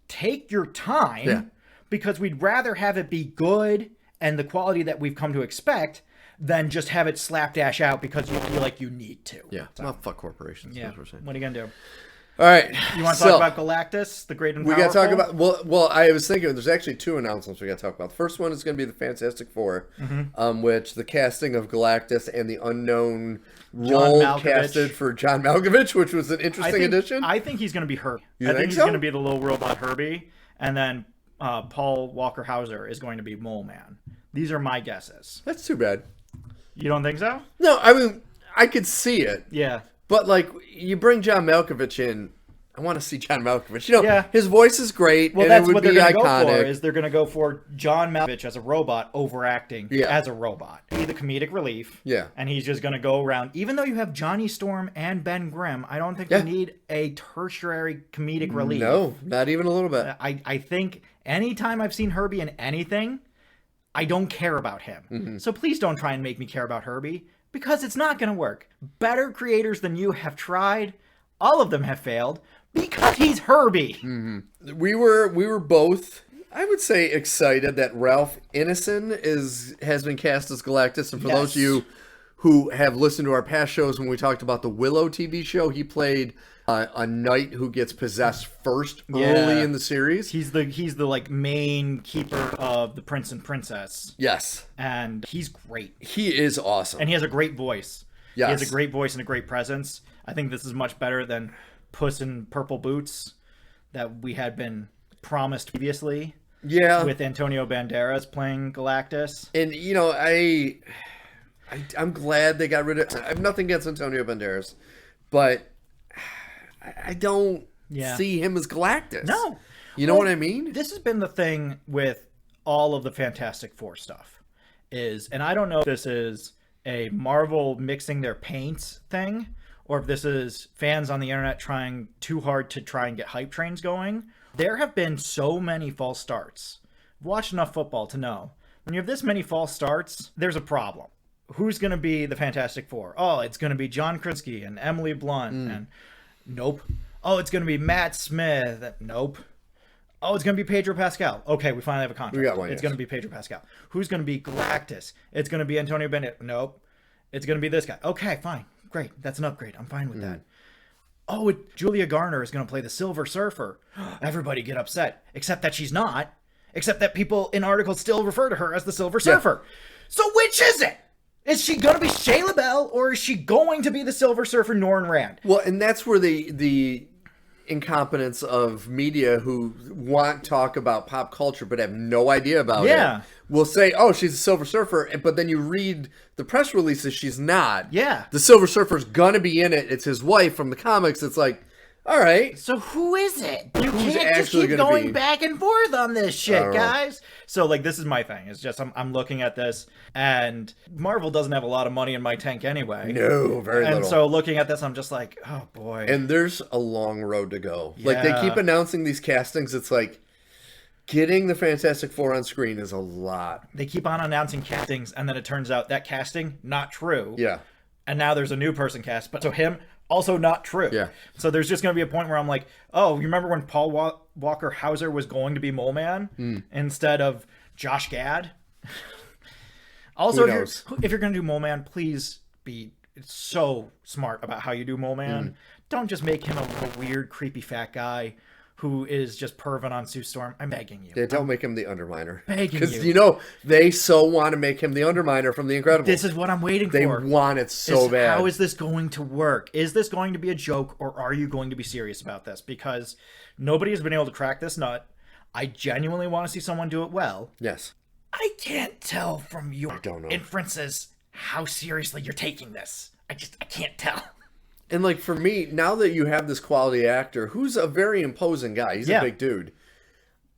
take your time because we'd rather have it be good and the quality that we've come to expect than just have it slapdash out because you feel like you need to. Yeah. So, well, fuck corporations. Yeah. What we're saying. What are you going to do? All right. You want to talk about Galactus, the Great and Powerful? We got to talk about well. I was thinking there's actually 2 announcements we got to talk about. The first one is going to be the Fantastic Four, which the casting of Galactus and the unknown role casted for John Malkovich, which was an interesting addition. I think he's going to be Herbie. I think he's going to be the little robot Herbie, and then Paul Walker Hauser is going to be Mole Man. These are my guesses. That's too bad. You don't think so? No, I mean I could see it. Yeah. But, like, you bring John Malkovich in, I want to see John Malkovich. You know, his voice is great, well, and that's it would what be they're going to iconic. go for, is they're going to go for John Malkovich as a robot overacting as a robot. Be the comedic relief. Yeah. And he's just going to go around. Even though you have Johnny Storm and Ben Grimm, I don't think we need a tertiary comedic relief. No, not even a little bit. I think anytime I've seen Herbie in anything, I don't care about him. So please don't try and make me care about Herbie. Because it's not going to work. Better creators than you have tried. All of them have failed. Because he's Herbie. We were both, I would say, excited that Ralph Ineson has been cast as Galactus. And for those of you who have listened to our past shows when we talked about the Willow TV show, he played a knight who gets possessed first early in the series. He's the like main keeper of the prince and princess. Yes. And he's great. He is awesome. And he has a great voice. Yes. He has a great voice and a great presence. I think this is much better than Puss in Purple Boots that we had been promised previously. Yeah. With Antonio Banderas playing Galactus. And, you know, I'm glad they got rid of... I have nothing against Antonio Banderas, but I don't see him as Galactus. No. You know what I mean? This has been the thing with all of the Fantastic Four stuff. And I don't know if this is a Marvel mixing their paints thing, or if this is fans on the internet trying too hard to try and get hype trains going. There have been so many false starts. I've watched enough football to know. When you have this many false starts, there's a problem. Who's going to be the Fantastic Four? Oh, it's going to be John Krasinski and Emily Blunt. And nope. Oh, it's going to be Matt Smith. Nope. Oh, it's going to be Pedro Pascal. Okay, we finally have a contract. We got one, it's going to be Pedro Pascal. Who's going to be Galactus? It's going to be Antonio Banderas. Nope. It's going to be this guy. Okay, fine. Great. That's an upgrade. I'm fine with that. Oh, Julia Garner is going to play the Silver Surfer. Everybody get upset. Except that she's not. Except that people in articles still refer to her as the Silver Surfer. So which is it? Is she going to be Shia LaBelle, or is she going to be the Silver Surfer Norrin Rand? Well, and that's where the incompetence of media who want talk about pop culture but have no idea about it will say, oh, she's a Silver Surfer, but then you read the press releases, she's not. Yeah. The Silver Surfer's gonna be in it. It's his wife from the comics. It's like, all right. So who is it? You Who's can't just actually keep gonna going be? back and forth on this shit, guys. So, like, this is my thing. It's just I'm looking at this, and Marvel doesn't have a lot of money in my tank anyway. No, very little. And so looking at this, I'm just like, oh, boy. And there's a long road to go. Like, they keep announcing these castings. It's like, getting the Fantastic Four on screen is a lot. They keep on announcing castings, and then it turns out that casting, not true. Yeah. And now there's a new person cast, but so him, also not true. Yeah. So there's just going to be a point where I'm like, oh, you remember when Paul Walker Hauser was going to be Mole Man instead of Josh Gad? Also, if you're going to do Mole Man, please be so smart about how you do Mole Man. Don't just make him a little weird, creepy fat guy who is just perving on Sue Storm. I'm begging you. Yeah, don't make him the Underminer. Begging you. Because, you know, they so want to make him the Underminer from The Incredibles. This is what I'm waiting They for. want it so bad. How is this going to work? Is this going to be a joke, or are you going to be serious about this? Because nobody has been able to crack this nut. I genuinely want to see someone do it well. Yes. I can't tell from your I don't know. inferences how seriously you're taking this. I can't tell. And, like, for me, now that you have this quality actor, who's a very imposing guy, he's a big dude,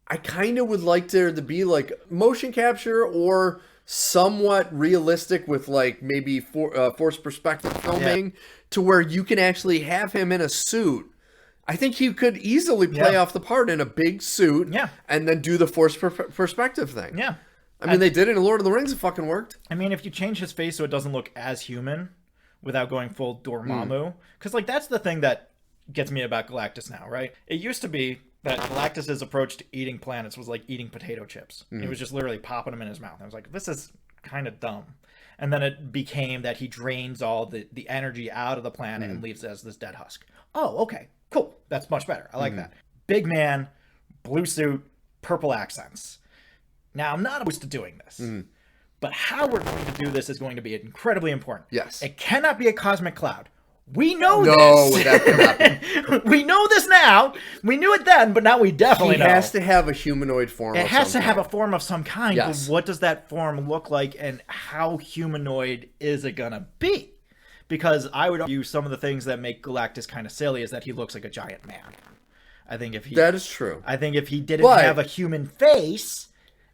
I kind of would like there to be, like, motion capture or somewhat realistic with, like, maybe forced perspective filming to where you can actually have him in a suit. I think he could easily play off the part in a big suit and then do the forced perspective thing. Yeah. I mean, they did it in Lord of the Rings. It fucking worked. I mean, if you change his face so it doesn't look as human without going full Dormammu, because, like, that's the thing that gets me about Galactus now, right? It used to be that Galactus's approach to eating planets was like eating potato chips. It was just literally popping them in his mouth. I was like, this is kind of dumb. And then it became that he drains all the energy out of the planet and leaves it as this dead husk. Oh, okay, cool. That's much better. I like that. Big man, blue suit, purple accents. Now, I'm not opposed to doing this. But how we're going to do this is going to be incredibly important. Yes. It cannot be a cosmic cloud. We know No, this. that can happen. We know this now. We knew it then, but now we definitely know. He has to have a humanoid form. It has to have a form of some kind. Yes. But what does that form look like, and how humanoid is it going to be? Because I would argue some of the things that make Galactus kind of silly is that he looks like a giant man. I think if he... That is true. I think if he didn't have a human face...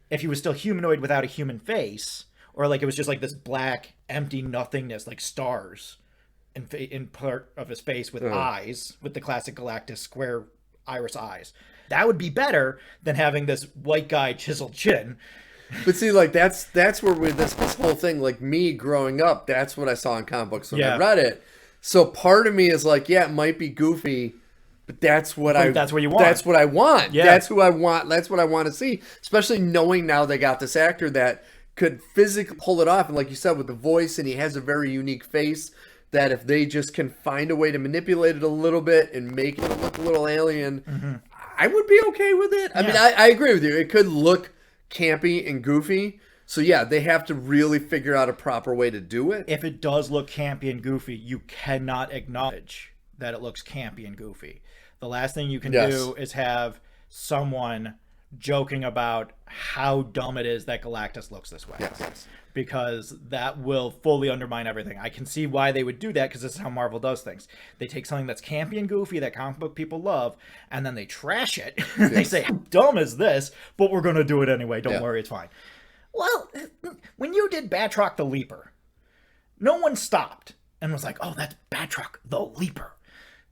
If he was still humanoid without a human face, or like it was just like this black, empty nothingness, like stars in part of his face with eyes, with the classic Galactus square iris eyes, that would be better than having this white guy chiseled chin. But see, like that's where with this whole thing, like me growing up, that's what I saw in comic books when I read it. So part of me is like, yeah, it might be goofy, but that's what that's what you want. That's what I want. Yeah. That's who I want. That's what I want to see. Especially knowing now they got this actor that could physically pull it off. And like you said, with the voice, and he has a very unique face, that if they just can find a way to manipulate it a little bit and make it look a little alien, I would be okay with it. I mean, I agree with you. It could look campy and goofy. So yeah, they have to really figure out a proper way to do it. If it does look campy and goofy, you cannot acknowledge that it looks campy and goofy. The last thing you can do is have someone joking about how dumb it is that Galactus looks this way. Yes. Because that will fully undermine everything. I can see why they would do that, because this is how Marvel does things. They take something that's campy and goofy that comic book people love, and then they trash it. They say, how dumb is this? But we're going to do it anyway. Don't worry, it's fine. Well, when you did Batroc the Leaper, no one stopped and was like, oh, that's Batroc the Leaper.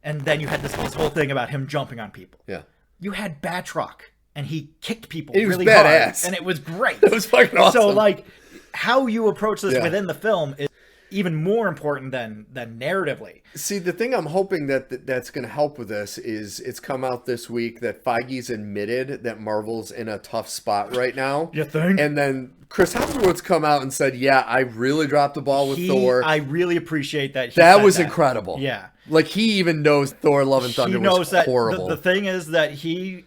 And then you had this whole thing about him jumping on people. Yeah. You had Batroc, and he kicked people really hard. And it was great. It was fucking awesome. So, like, how you approach this within the film is even more important than narratively. See, the thing I'm hoping that's going to help with this is it's come out this week that Feige's admitted that Marvel's in a tough spot right now. You think? And then Chris Hemsworth's come out and said, yeah, I really dropped the ball with Thor. I really appreciate that. That was incredible. Yeah. Like, he even knows Thor Love and Thunder was horrible. The thing is that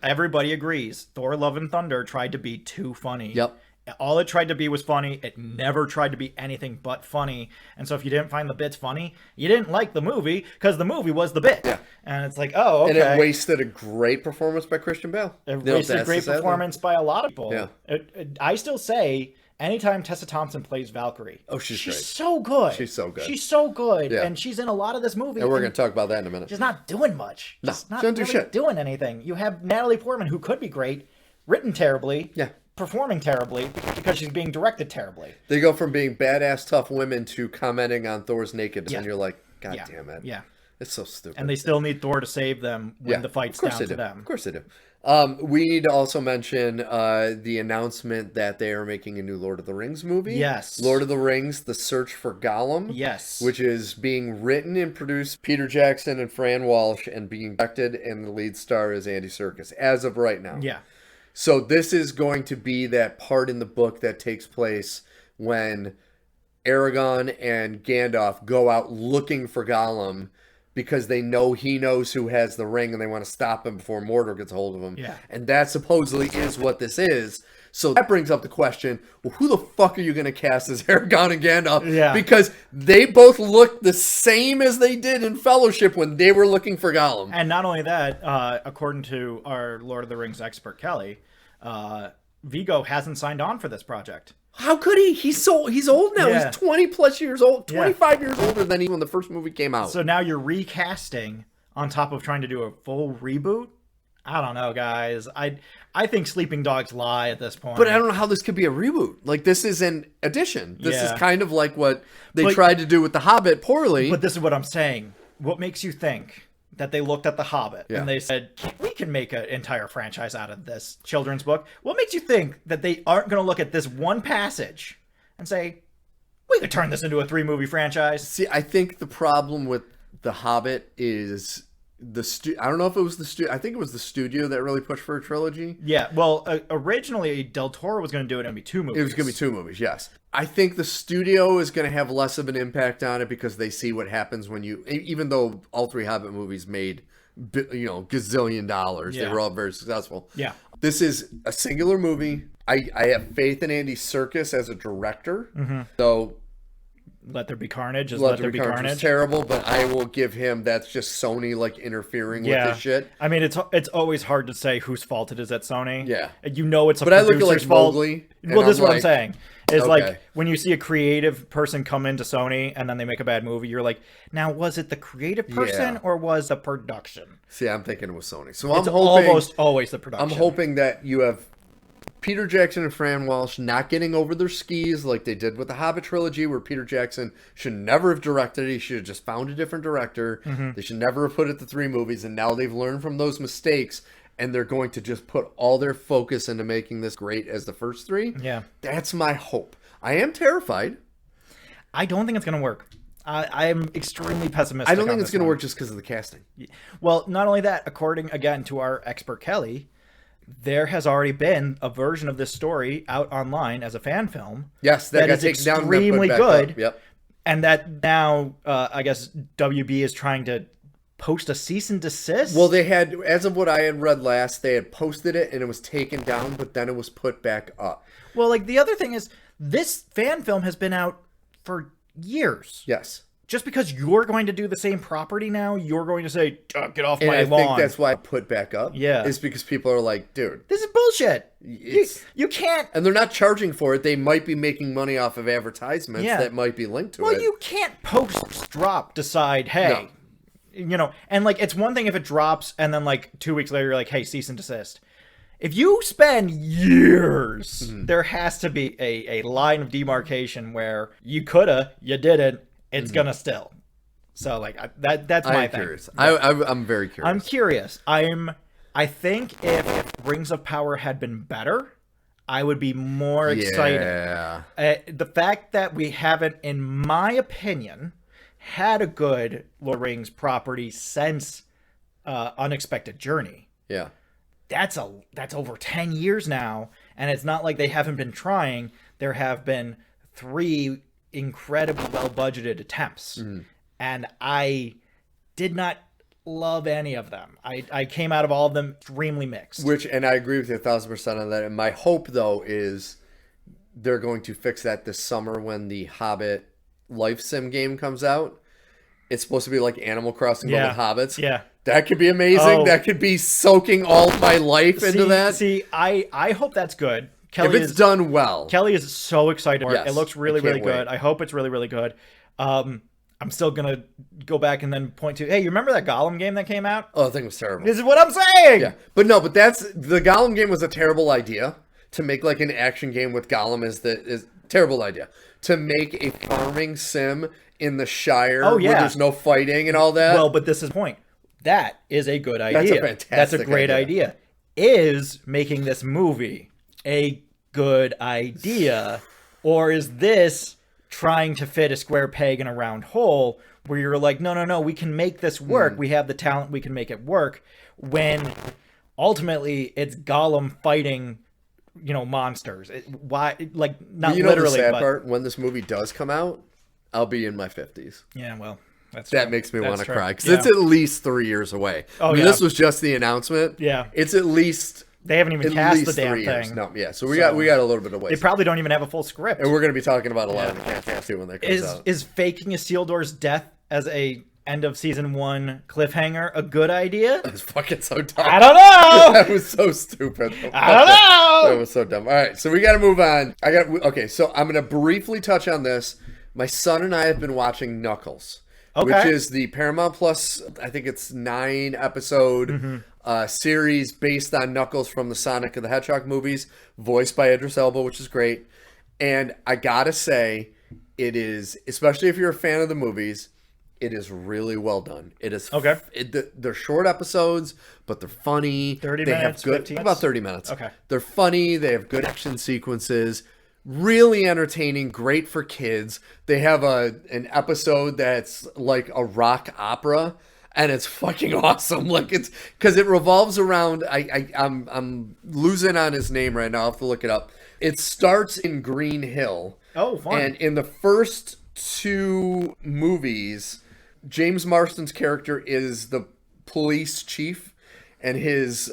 everybody agrees, Thor Love and Thunder tried to be too funny. Yep. All it tried to be was funny. It never tried to be anything but funny. And so if you didn't find the bits funny, you didn't like the movie, because the movie was the bit. Yeah. And it's like, oh, okay. And it wasted a great performance by Christian Bale. It wasted a great performance by a lot of people. Yeah. I still say, anytime Tessa Thompson plays Valkyrie, she's great. So good. She's so good. She's so good. Yeah. And she's in a lot of this movie. And we're going to talk about that in a minute. She's not doing much. No, she's not don't do really shit. Doing anything. You have Natalie Portman, who could be great, written terribly. Yeah. Performing terribly because she's being directed terribly. They go from being badass tough women to commenting on Thor's nakedness, and you're like, God damn it. Yeah. It's so stupid. And they still need Thor to save them when the fight's down to them. Of course they do. We need to also mention the announcement that they are making a new Lord of the Rings movie. Yes. Lord of the Rings, The Search for Gollum. Yes. Which is being written and produced Peter Jackson and Fran Walsh, and being directed, and the lead star is Andy Serkis, as of right now. Yeah. So this is going to be that part in the book that takes place when Aragorn and Gandalf go out looking for Gollum, because they know he knows who has the ring, and they want to stop him before Mordor gets a hold of him. Yeah. And that supposedly is what this is. So that brings up the question, well, who the fuck are you going to cast as Aragorn and Gandalf? Yeah. Because they both look the same as they did in Fellowship when they were looking for Gollum. And not only that, according to our Lord of the Rings expert, Kelly, Viggo hasn't signed on for this project. How could he? He's old now. Yeah. He's 20 plus years old, 25 years older than he when the first movie came out. So now you're recasting on top of trying to do a full reboot? I don't know, guys. I think Sleeping Dogs lie at this point. But I don't know how this could be a reboot. Like, this is an addition. This is kind of like what they tried to do with The Hobbit poorly. But this is what I'm saying. What makes you think that they looked at The Hobbit and they said, we can make an entire franchise out of this children's book? What makes you think that they aren't going to look at this one passage and say, we could turn this into a 3-movie franchise? See, I think the problem with The Hobbit is I don't know if it was I think it was the studio that really pushed for a trilogy. Yeah, well, originally Del Toro was going to do it and be 2 movies. It was going to be 2 movies, yes. I think the studio is going to have less of an impact on it because they see what happens when even though all 3 Hobbit movies made gazillion dollars. They Yeah. were all very successful. Yeah. This is a singular movie. I have faith in Andy Serkis as a director. So Let There Be Carnage is Let There Be Carnage was terrible, but I will give him that's just Sony like interfering with this shit. I mean, it's always hard to say whose fault it is at Sony. Yeah. It's a But I look at producer's like fault. Mowgli. Well, this is what I'm saying. Is okay. like when you see a creative person come into Sony and then they make a bad movie, you're like, now was it the creative person or was the production? See, I'm thinking it was Sony. So It's I'm hoping almost always the production. I'm hoping that you have Peter Jackson and Fran Walsh not getting over their skis like they did with the Hobbit trilogy, where Peter Jackson should never have directed it. He should have just found a different director. They should never have put it to 3 movies, and now they've learned from those mistakes, and they're going to just put all their focus into making this great as the first 3. Yeah. That's my hope. I am terrified. I don't think it's going to work. I am extremely pessimistic. I don't think it's going to work just because of the casting. Well, not only that, according, again, to our expert Kelly, there has already been a version of this story out online as a fan film. Yes, that got taken down and then extremely put back good. up. Yep. And that now, I guess, WB is trying to post a cease and desist. Well, they had, as of what I had read last, they had posted it and it was taken down, but then it was put back up. Well, like, the other thing is, this fan film has been out for years. Yes. Just because you're going to do the same property now, you're going to say, get off And my I lawn. think that's why I put back up. Yeah. Is because people are like, dude. This is bullshit. It's, you can't. and they're not charging for it. They might be making money off of advertisements that might be linked to it. Well, you can't post-drop decide, hey, and like, it's one thing if it drops and then like 2 weeks later, you're like, hey, cease and desist. If you spend years, there has to be a line of demarcation where you coulda, you didn't, it's gonna still. So like that's my thing. Curious. I'm very curious. I'm curious. I think if Rings of Power had been better, I would be more excited. Yeah. The fact that we haven't, in my opinion, had a good Lord of the Rings property since Unexpected Journey. Yeah. That's over 10 years now, and it's not like they haven't been trying. There have been 3 incredibly well-budgeted attempts, and I did not love any of them. I came out of all of them extremely mixed. And I agree with you 1,000% on that. And my hope, though, is they're going to fix that this summer when the Hobbit Life Sim game comes out. It's supposed to be like Animal Crossing but with hobbits. Yeah. That could be amazing. That could be soaking all my life into that. See, I hope that's good. Kelly, if it's done well. Kelly is so excited for it. It looks really, really good. Wait. I hope it's really, really good. I'm still going to go back and then point to, hey, you remember that Gollum game that came out? Oh, the thing was terrible. This is what I'm saying! Yeah. But the Gollum game was a terrible idea. To make like an action game with Gollum is terrible idea. To make a farming sim in the Shire where there's no fighting and all that. Well, but this is the point. That is a good idea. That's a fantastic That's a great idea. Is making this movie a good idea? Or is this trying to fit a square peg in a round hole where you're like, no, we can make this work. We have the talent. We can make it work. When ultimately it's Gollum fighting monsters. Not literally, the sad but part, when this movie does come out, I'll be in my 50s. Yeah, well, that makes me want to cry because it's at least 3 years away. Oh, this was just the announcement. Yeah, it's at least they haven't even cast the damn thing. No, so we got a little bit of ways. They probably don't even have a full script, and we're going to be talking about a lot of the cast too when that comes out. Is faking Isildur's death as a end of season 1 cliffhanger a good idea? That was fucking so dumb. I don't know. That was so stupid. I don't know. That was so dumb. All right, so we got to move on. So I'm going to briefly touch on this. My son and I have been watching Knuckles, which is the Paramount Plus, I think it's 9-episode series based on Knuckles from the Sonic and the Hedgehog movies, voiced by Idris Elba, which is great. And I got to say, it is, especially if you're a fan of the movies, it is really well done. It is they're short episodes, but they're funny. 30 they minutes, have good 15 about 30 minutes. Okay. They're funny, they have good action sequences, really entertaining, great for kids. They have an episode that's like a rock opera, and it's fucking awesome. Like, it's because it revolves around I'm losing on his name right now. I'll have to look it up. It starts in Green Hill. Oh, fun. And in the first 2 movies, James Marsden's character police chief, and his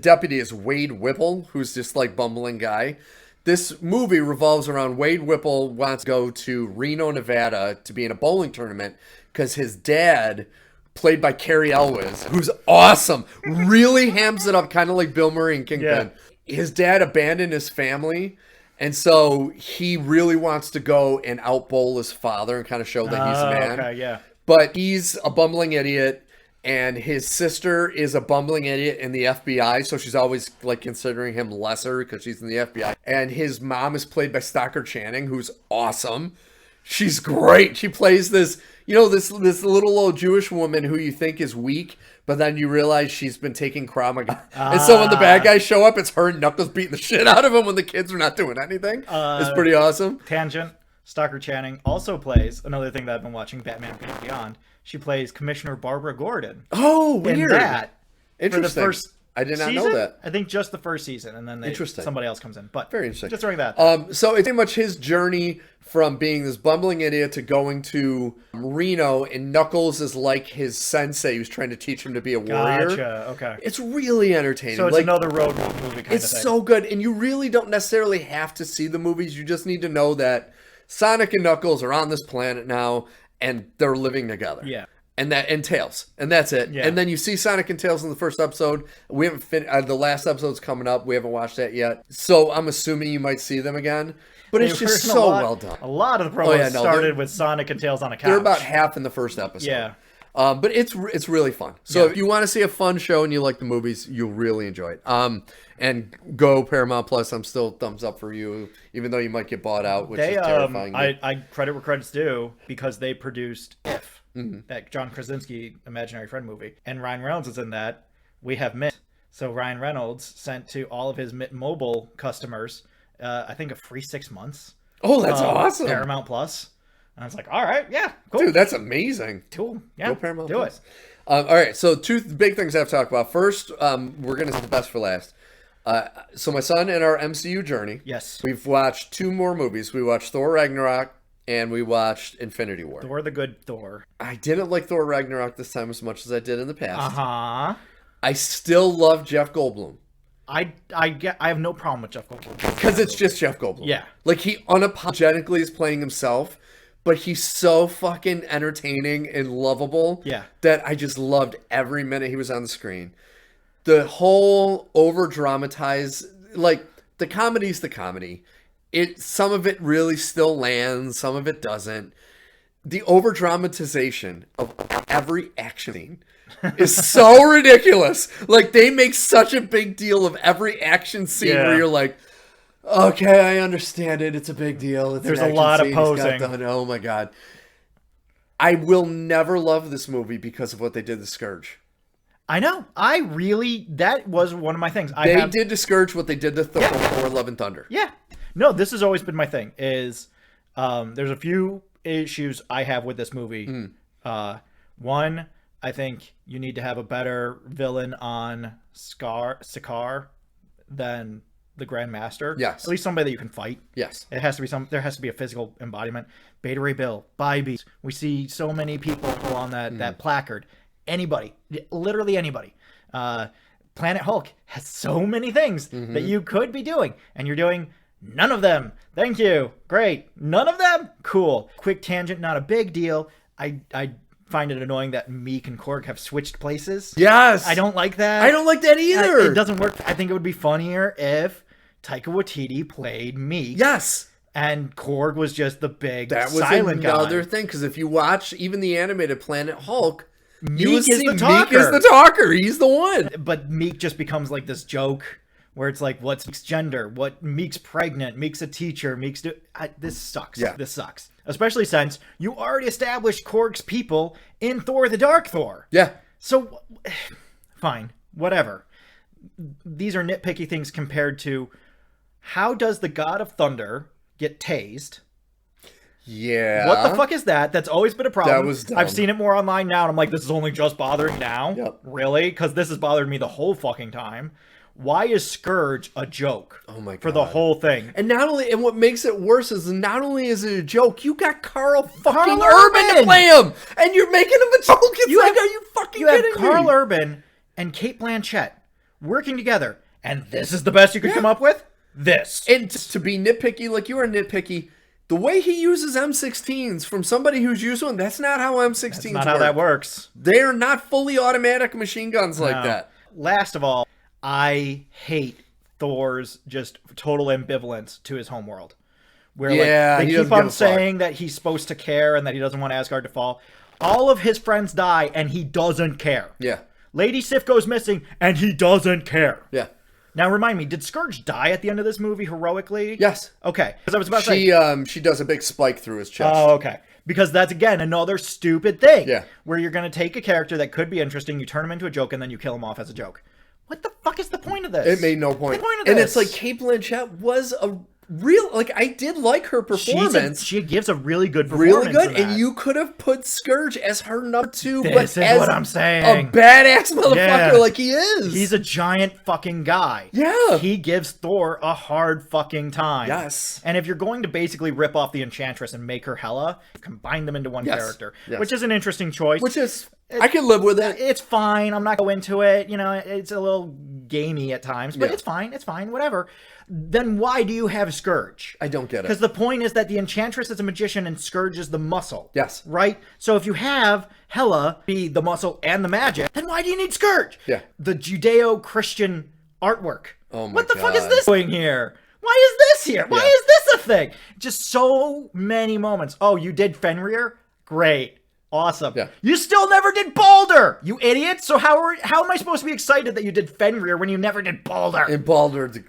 deputy is Wade Whipple, who's just like bumbling guy. This movie revolves around Wade Whipple wants to go to Reno, Nevada to be in a bowling tournament because his dad, played by Carrie Elwes, who's awesome, really hams it up, kind of like Bill Murray and Kingpin. Yeah. His dad abandoned his family, and so he really wants to go and outbowl his father and kind of show that he's a man. Okay, yeah. But he's a bumbling idiot. And his sister is a bumbling idiot in the FBI, so she's always like considering him lesser because she's in the FBI. And his mom is played by Stockard Channing, who's awesome. She's great. She plays this, this little old Jewish woman who you think is weak, but then you realize she's been taking Krav Maga. And so when the bad guys show up, it's her and Knuckles beating the shit out of him when the kids are not doing anything. It's pretty awesome. Tangent. Stockard Channing also plays another thing that I've been watching, Batman Beyond. She plays Commissioner Barbara Gordon. Oh, weird. In that. Interesting. For the first I did not season? know that. I think just the first season, and then somebody else comes in. But very interesting. Just throwing that. So it's pretty much his journey from being this bumbling idiot to going to Reno, and Knuckles is like his sensei who's trying to teach him to be a warrior. Gotcha. Okay. It's really entertaining. So it's another road movie kind of thing. It's so good, and you really don't necessarily have to see the movies. You just need to know that Sonic and Knuckles are on this planet now, and they're living together. Yeah. And Tails, and that's it. Yeah. And then you see Sonic and Tails in the first episode. We haven't the last episode's coming up. We haven't watched that yet, so I'm assuming you might see them again. But it's just so well done. A lot of the promos started with Sonic and Tails on a couch. They're about half in the first episode. Yeah. But it's really fun. So if you want to see a fun show and you like the movies, you'll really enjoy it. And go Paramount Plus. I'm still thumbs up for you, even though you might get bought out, which is terrifying. I credit where credit's due because they produced If, that John Krasinski Imaginary Friend movie, and Ryan Reynolds is in that. We have Mint, so Ryan Reynolds sent to all of his Mint Mobile customers, I think a free 6 months. Oh, that's awesome! Paramount Plus. And I was like, all right, yeah, cool. Dude, that's amazing. Cool. Yeah, go Paramount do Plus. It. All right, so two big things I have to talk about. First, we're going to save the best for last. So my son and our MCU journey. Yes. We've watched 2 more movies. We watched Thor Ragnarok and we watched Infinity War. Thor the Good Thor. I didn't like Thor Ragnarok this time as much as I did in the past. Uh-huh. I still love Jeff Goldblum. I have no problem with Jeff Goldblum. Because it's just Jeff Goldblum. Yeah. Like, he unapologetically is playing himself, but he's so fucking entertaining and lovable. Yeah. That I just loved every minute he was on the screen. The whole over-dramatized, like, the comedy's the comedy. Some of it really still lands, some of it doesn't. The over-dramatization of every action scene is so ridiculous. Like, they make such a big deal of every action scene where you're like, okay, I understand it. It's a big deal. There's a lot of posing. Oh, my God. I will never love this movie because of what they did to Scourge. I know. That was one of my things. They did to Scourge what they did to Thor Love and Thunder. Yeah. No, this has always been my thing, is there's a few issues I have with this movie. One, I think you need to have a better villain on Sakaar than the Grand Master. Yes. At least somebody that you can fight. Yes. There has to be a physical embodiment. Beta Ray Bill, Bybeast. We see so many people on that placard. Anybody. Literally anybody. Planet Hulk has so many things that you could be doing, and you're doing none of them. Thank you. Great. None of them? Cool. Quick tangent, not a big deal. I find it annoying that Meek and Korg have switched places. Yes. I don't like that. I don't like that either. It doesn't work. I think it would be funnier if Taika Waititi played Meek. Yes. And Korg was just the big silent guy. That was another thing, because if you watch even the animated Planet Hulk, Meek is the talker. Meek is the talker. He's the one. But Meek just becomes like this joke where it's like, what's Meek's gender? What Meek's pregnant? Meek's a teacher. This sucks. Yeah. This sucks. Especially since you already established Korg's people in Thor the Dark Thor. Yeah. So, fine. Whatever. These are nitpicky things compared to how does the God of Thunder get tased? Yeah. What the fuck is that? That's always been a problem. That was dumb. I've seen it more online now, and I'm like, this is only just bothering now? Yep. Really? Because this has bothered me the whole fucking time. Why is Scourge a joke? Oh my God. For the whole thing. And what makes it worse is not only is it a joke, you got Carl fucking Urban Urban to play him, and you're making him a joke. It's like, are you fucking kidding me? You have Carl Urban and Cate Blanchett working together, and this is the best you could come up with? This. And to be nitpicky, like you are nitpicky, the way he uses M16s from somebody who's used one, that's not how M16s work. That's not how that works. They're not fully automatic machine guns like that. Last of all, I hate Thor's just total ambivalence to his homeworld. Where they keep on saying that he's supposed to care and that he doesn't want Asgard to fall. All of his friends die and he doesn't care. Yeah. Lady Sif goes missing and he doesn't care. Yeah. Now remind me, did Scourge die at the end of this movie heroically? Yes. Okay. Because I was about to say she does a big spike through his chest. Oh, okay. Because that's, again, another stupid thing. Yeah. Where you're going to take a character that could be interesting, you turn him into a joke, and then you kill him off as a joke. What the fuck is the point of this? It made no point. And it's like Cate Blanchett was a real, like, I did like her performance. She gives a really good performance. Really good. And you could have put Scourge as her number 2, this is what I'm saying. A badass motherfucker like he is. He's a giant fucking guy. Yeah. He gives Thor a hard fucking time. Yes. And if you're going to basically rip off the Enchantress and make her Hela, combine them into one character, which is an interesting choice. Which is, I can live with it. It's fine. I'm not going to go into it. You know, it's a little gamey at times, but it's fine. It's fine. Whatever. Then why do you have Scourge? I don't get it. Because the point is that the Enchantress is a magician and Scourge is the muscle. Yes. Right? So if you have Hela be the muscle and the magic, then why do you need Scourge? Yeah. The Judeo-Christian artwork. Oh my What the God. fuck is this doing here? Why is this here? Why is this a thing? Just so many moments. Oh, you did Fenrir? Great. Awesome. Yeah. You still never did Balder, you idiot. So how am I supposed to be excited that you did Fenrir when you never did Balder? And Balder the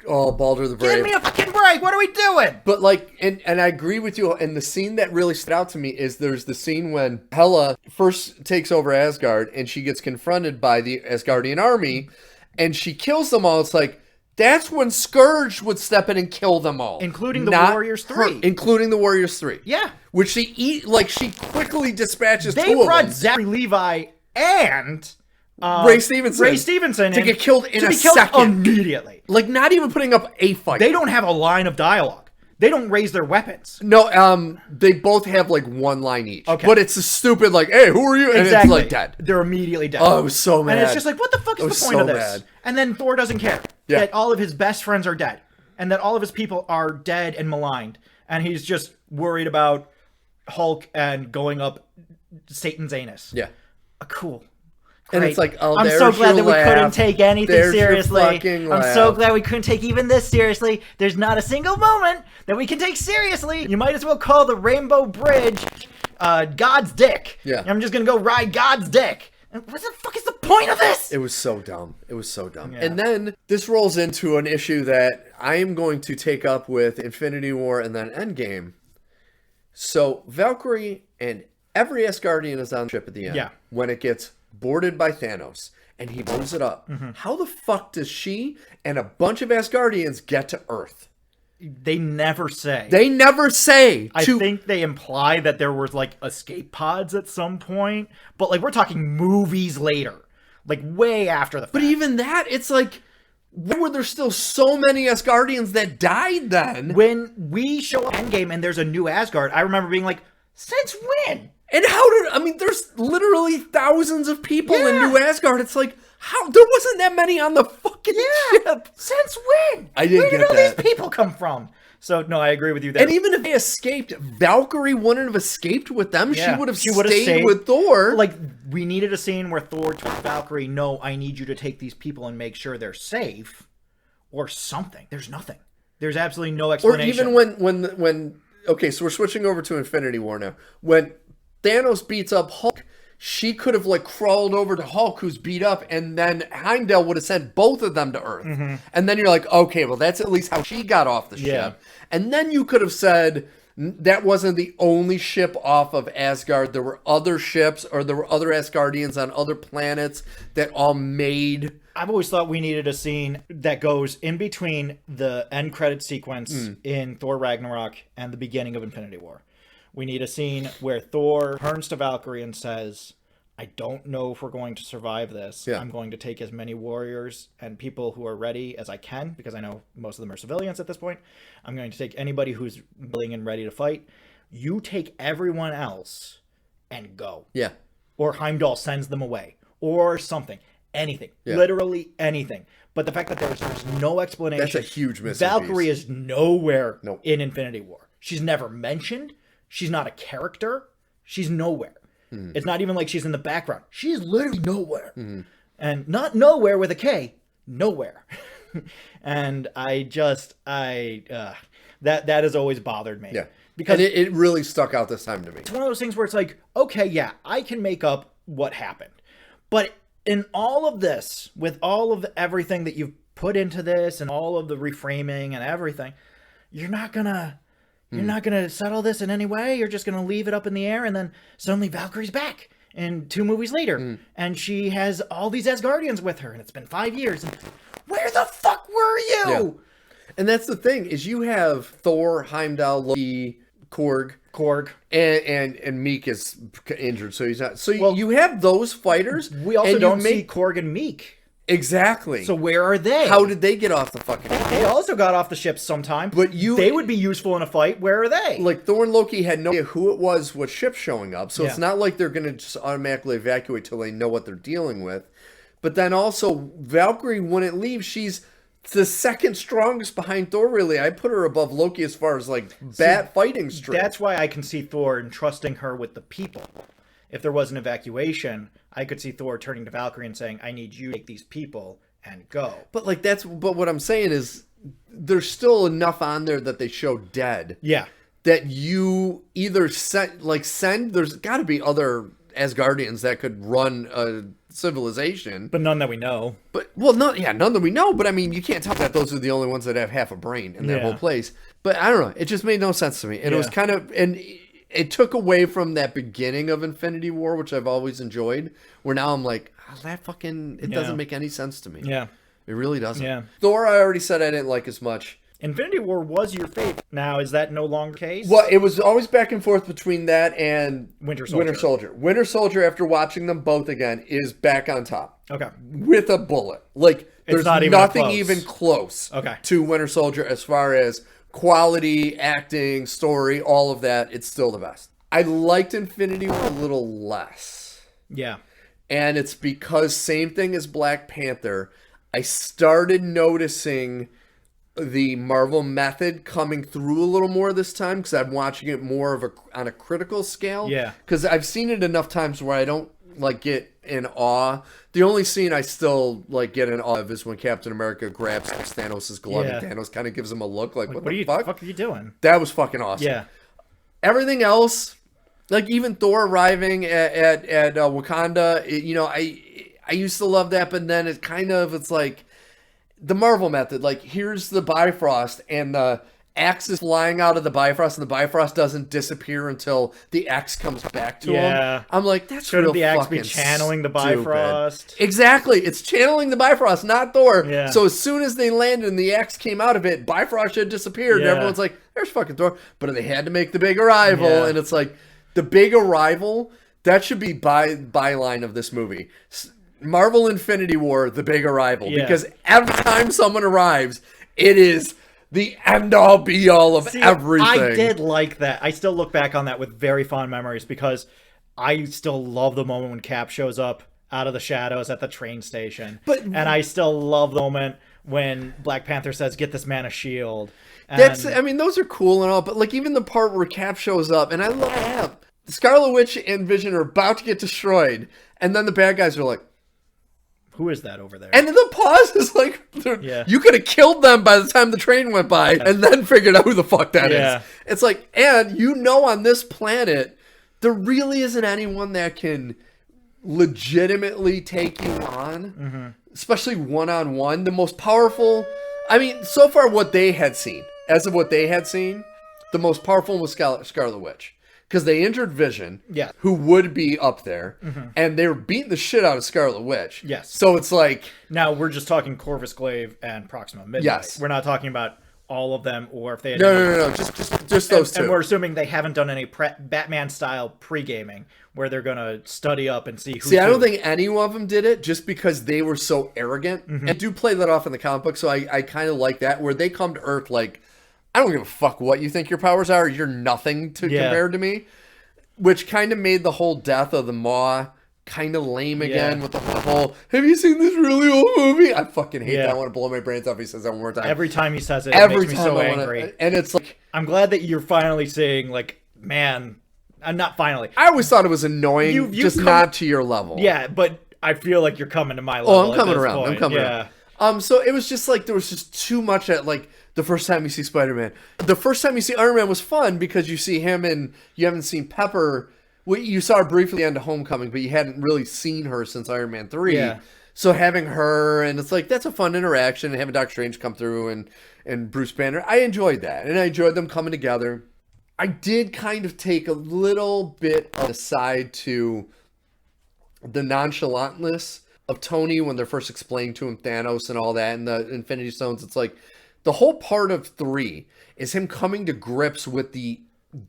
Brave. Give me a fucking break. What are we doing? But like, and I agree with you. And the scene that really stood out to me is there's the scene when Hela first takes over Asgard and she gets confronted by the Asgardian army and she kills them all. It's like, that's when Scourge would step in and kill them all. Including the Warriors 3. Including the Warriors 3. Yeah. Which she quickly dispatches they 2 of them. brought Zachary Levi and Ray Stevenson to get killed in a second. Immediately. Like, not even putting up a fight. They don't have a line of dialogue. They don't raise their weapons. No, they both have like one line each. Okay. But it's a stupid like, hey, who are you? And Exactly. it's like dead. They're immediately dead. Oh, I was so mad. And it's just like, what the fuck is the point of this? Mad. And then Thor doesn't care that all of his best friends are dead. And that all of his people are dead and maligned. And he's just worried about Hulk and going up Satan's anus. Yeah. Cool. And Great. it's like, oh, I'm so glad that we couldn't take anything seriously. I'm so glad we couldn't take even this seriously. There's not a single moment that we can take seriously. You might as well call the Rainbow Bridge God's dick. Yeah. I'm just going to go ride God's dick. What the fuck is the point of this? It was so dumb. It was so dumb. Yeah. And then this rolls into an issue that I am going to take up with Infinity War and then Endgame. So Valkyrie and every Asgardian is on the ship at the end. Yeah. When it gets boarded by Thanos and he blows it up. Mm-hmm. How the fuck does she and a bunch of Asgardians get to Earth? They never say. They never say. I think they imply that there was like escape pods at some point, but like we're talking movies later, like way after the fact. But even that, it's like, why were there still so many Asgardians that died then? When we show up Endgame and there's a new Asgard, I remember being like, since when? And there's literally thousands of people in New Asgard. It's like, how? There wasn't that many on the fucking ship. Since when? I didn't Where get did all that. these people come from? So, no, I agree with you there. And even if they escaped, Valkyrie wouldn't have escaped with them. Yeah. She would have stayed with Thor. Like, we needed a scene where Thor told Valkyrie, no, I need you to take these people and make sure they're safe. Or something. There's nothing. There's absolutely no explanation. Or even when okay, so we're switching over to Infinity War now. When Thanos beats up Hulk, she could have like crawled over to Hulk who's beat up, and then Heimdall would have sent both of them to Earth. Mm-hmm. And then you're like, okay, well that's at least how she got off the ship. And then you could have said that wasn't the only ship off of Asgard. There were other ships, or there were other Asgardians on other planets that all made... I've always thought we needed a scene that goes in between the end credit sequence in Thor Ragnarok and the beginning of Infinity War. We need a scene where Thor turns to Valkyrie and says, I don't know if we're going to survive this. Yeah. I'm going to take as many warriors and people who are ready as I can, because I know most of them are civilians at this point. I'm going to take anybody who's willing and ready to fight. You take everyone else and go. Yeah. Or Heimdall sends them away. Or something. Anything. Yeah. Literally anything. But the fact that there's no explanation. That's a huge missing Valkyrie piece. is nowhere Nope. in Infinity War. She's never mentioned. She's not a character. She's nowhere. It's not even like she's in the background. She's literally nowhere. And not nowhere with a K. Nowhere. And that has always bothered me. Yeah. Because and it really stuck out this time to me. it's one of those things where it's like, okay, yeah, I can make up what happened. But in all of this, with all of everything that you've put into this and all of the reframing and everything, you're not gonna settle this in any way. You're just gonna leave it up in the air, and then suddenly Valkyrie's back and 2 movies later, and she has all these Asgardians with her, and it's been 5 years. And where the fuck were you? Yeah. And that's the thing, is you have Thor, Heimdall, Loki, Korg, and Meek is injured, so he's not. So you have those fighters. We also don't see Korg and Meek. Exactly. So where are they? How did they get off the fucking ship? They also got off the ship sometime. But they would be useful in a fight. Where are they? Like, Thor and Loki had no idea who it was, what ship showing up. So it's Yeah. not like they're going to just automatically evacuate till they know what they're dealing with. But then also, Valkyrie wouldn't leave. She's the second strongest behind Thor, really. I put her above Loki as far as, like, fighting strength. That's why I can see Thor entrusting her with the people. If there was an evacuation, I could see Thor turning to Valkyrie and saying, I need you to take these people and go. But, like, but what I'm saying is, there's still enough on there that they show dead. Yeah. That you either send, there's got to be other Asgardians that could run a civilization. But none that we know. None that we know. But I mean, you can't tell that those are the only ones that have half a brain in that whole place. But I don't know. It just made no sense to me. And it was kind of, and it took away from that beginning of Infinity War, which I've always enjoyed, where now I'm like, it doesn't make any sense to me. Yeah. It really doesn't. Yeah. Thor, I already said I didn't like as much. Infinity War was your favorite. Now, is that no longer the case? Well, it was always back and forth between that and Winter Soldier. Winter Soldier, after watching them both again, is back on top. Okay. With a bullet. Like, there's nothing even close to Winter Soldier as far as quality, acting, story, all of that. It's still the best. I liked Infinity War a little less. Yeah. And it's because, same thing as Black Panther, I started noticing the Marvel method coming through a little more this time, because I'm watching it more on a critical scale. Yeah. Because I've seen it enough times where I don't get in awe. The only scene I still get in awe of is when Captain America grabs Thanos' glove and Thanos kind of gives him a look like what the fuck are you doing? That was fucking awesome. Yeah. Everything else, like even Thor arriving at Wakanda, I used to love that, but then it's like the Marvel method. Like, here's the Bifrost, and the axe is flying out of the Bifrost, and the Bifrost doesn't disappear until the axe comes back to him. I'm like, that's Shouldn't real the axe fucking be channeling the stupid. Bifrost? Exactly. It's channeling the Bifrost, not Thor. Yeah. So as soon as they landed and the axe came out of it, Bifrost had disappeared. And everyone's like, there's fucking Thor. But they had to make the big arrival, and it's like, the big arrival, that should be byline of this movie. Marvel Infinity War, the big arrival. Because every time someone arrives, it is the end-all, be-all of everything. I did like that. I still look back on that with very fond memories, because I still love the moment when Cap shows up out of the shadows at the train station. And I still love the moment when Black Panther says, get this man a shield. Those are cool and all, but even the part where Cap shows up, and I love Cap. Scarlet Witch and Vision are about to get destroyed, and then the bad guys are like, who is that over there? And then the pause is like, you could have killed them by the time the train went by, and then figured out who the fuck that is. It's like, and on this planet, there really isn't anyone that can legitimately take you on, especially one-on-one. The most powerful, so far what they had seen, the most powerful was Scarlet Witch. Because they injured Vision, who would be up there, and they were beating the shit out of Scarlet Witch. Yes. So it's like... Now, we're just talking Corvus Glaive and Proxima Midnight. Yes. We're not talking about all of them, or if they had No. Just those two. And we're assuming they haven't done any Batman-style pre-gaming where they're going to study up and see who's See, I don't think any of them did it just because they were so arrogant. Mm-hmm. And I do play that off in the comic book, so I kind of like that, where they come to Earth like, I don't give a fuck what you think your powers are. You're nothing to compare to me. Which kind of made the whole death of the Maw kind of lame again with the whole, have you seen this really old movie? I fucking hate that. I want to blow my brains off. He says that one more time. Every time he says it, it makes me so angry. And it's like, I'm glad that you're finally saying, like, man, I'm not finally. I always thought it was annoying, just not to your level. Yeah, but I feel like you're coming to my level. Oh, I'm coming around. So it was just like, there was just too much at, like, the first time you see Spider-Man. The first time you see Iron Man was fun because you see him and you haven't seen Pepper. Well, you saw her briefly at the end of Homecoming, but you hadn't really seen her since Iron Man 3. Yeah. So having her, and it's like, that's a fun interaction, and having Doctor Strange come through and Bruce Banner, I enjoyed that. And I enjoyed them coming together. I did kind of take a little bit of a side to the nonchalantness of Tony when they're first explaining to him Thanos and all that, and the Infinity Stones. It's like, the whole part of 3 is him coming to grips with the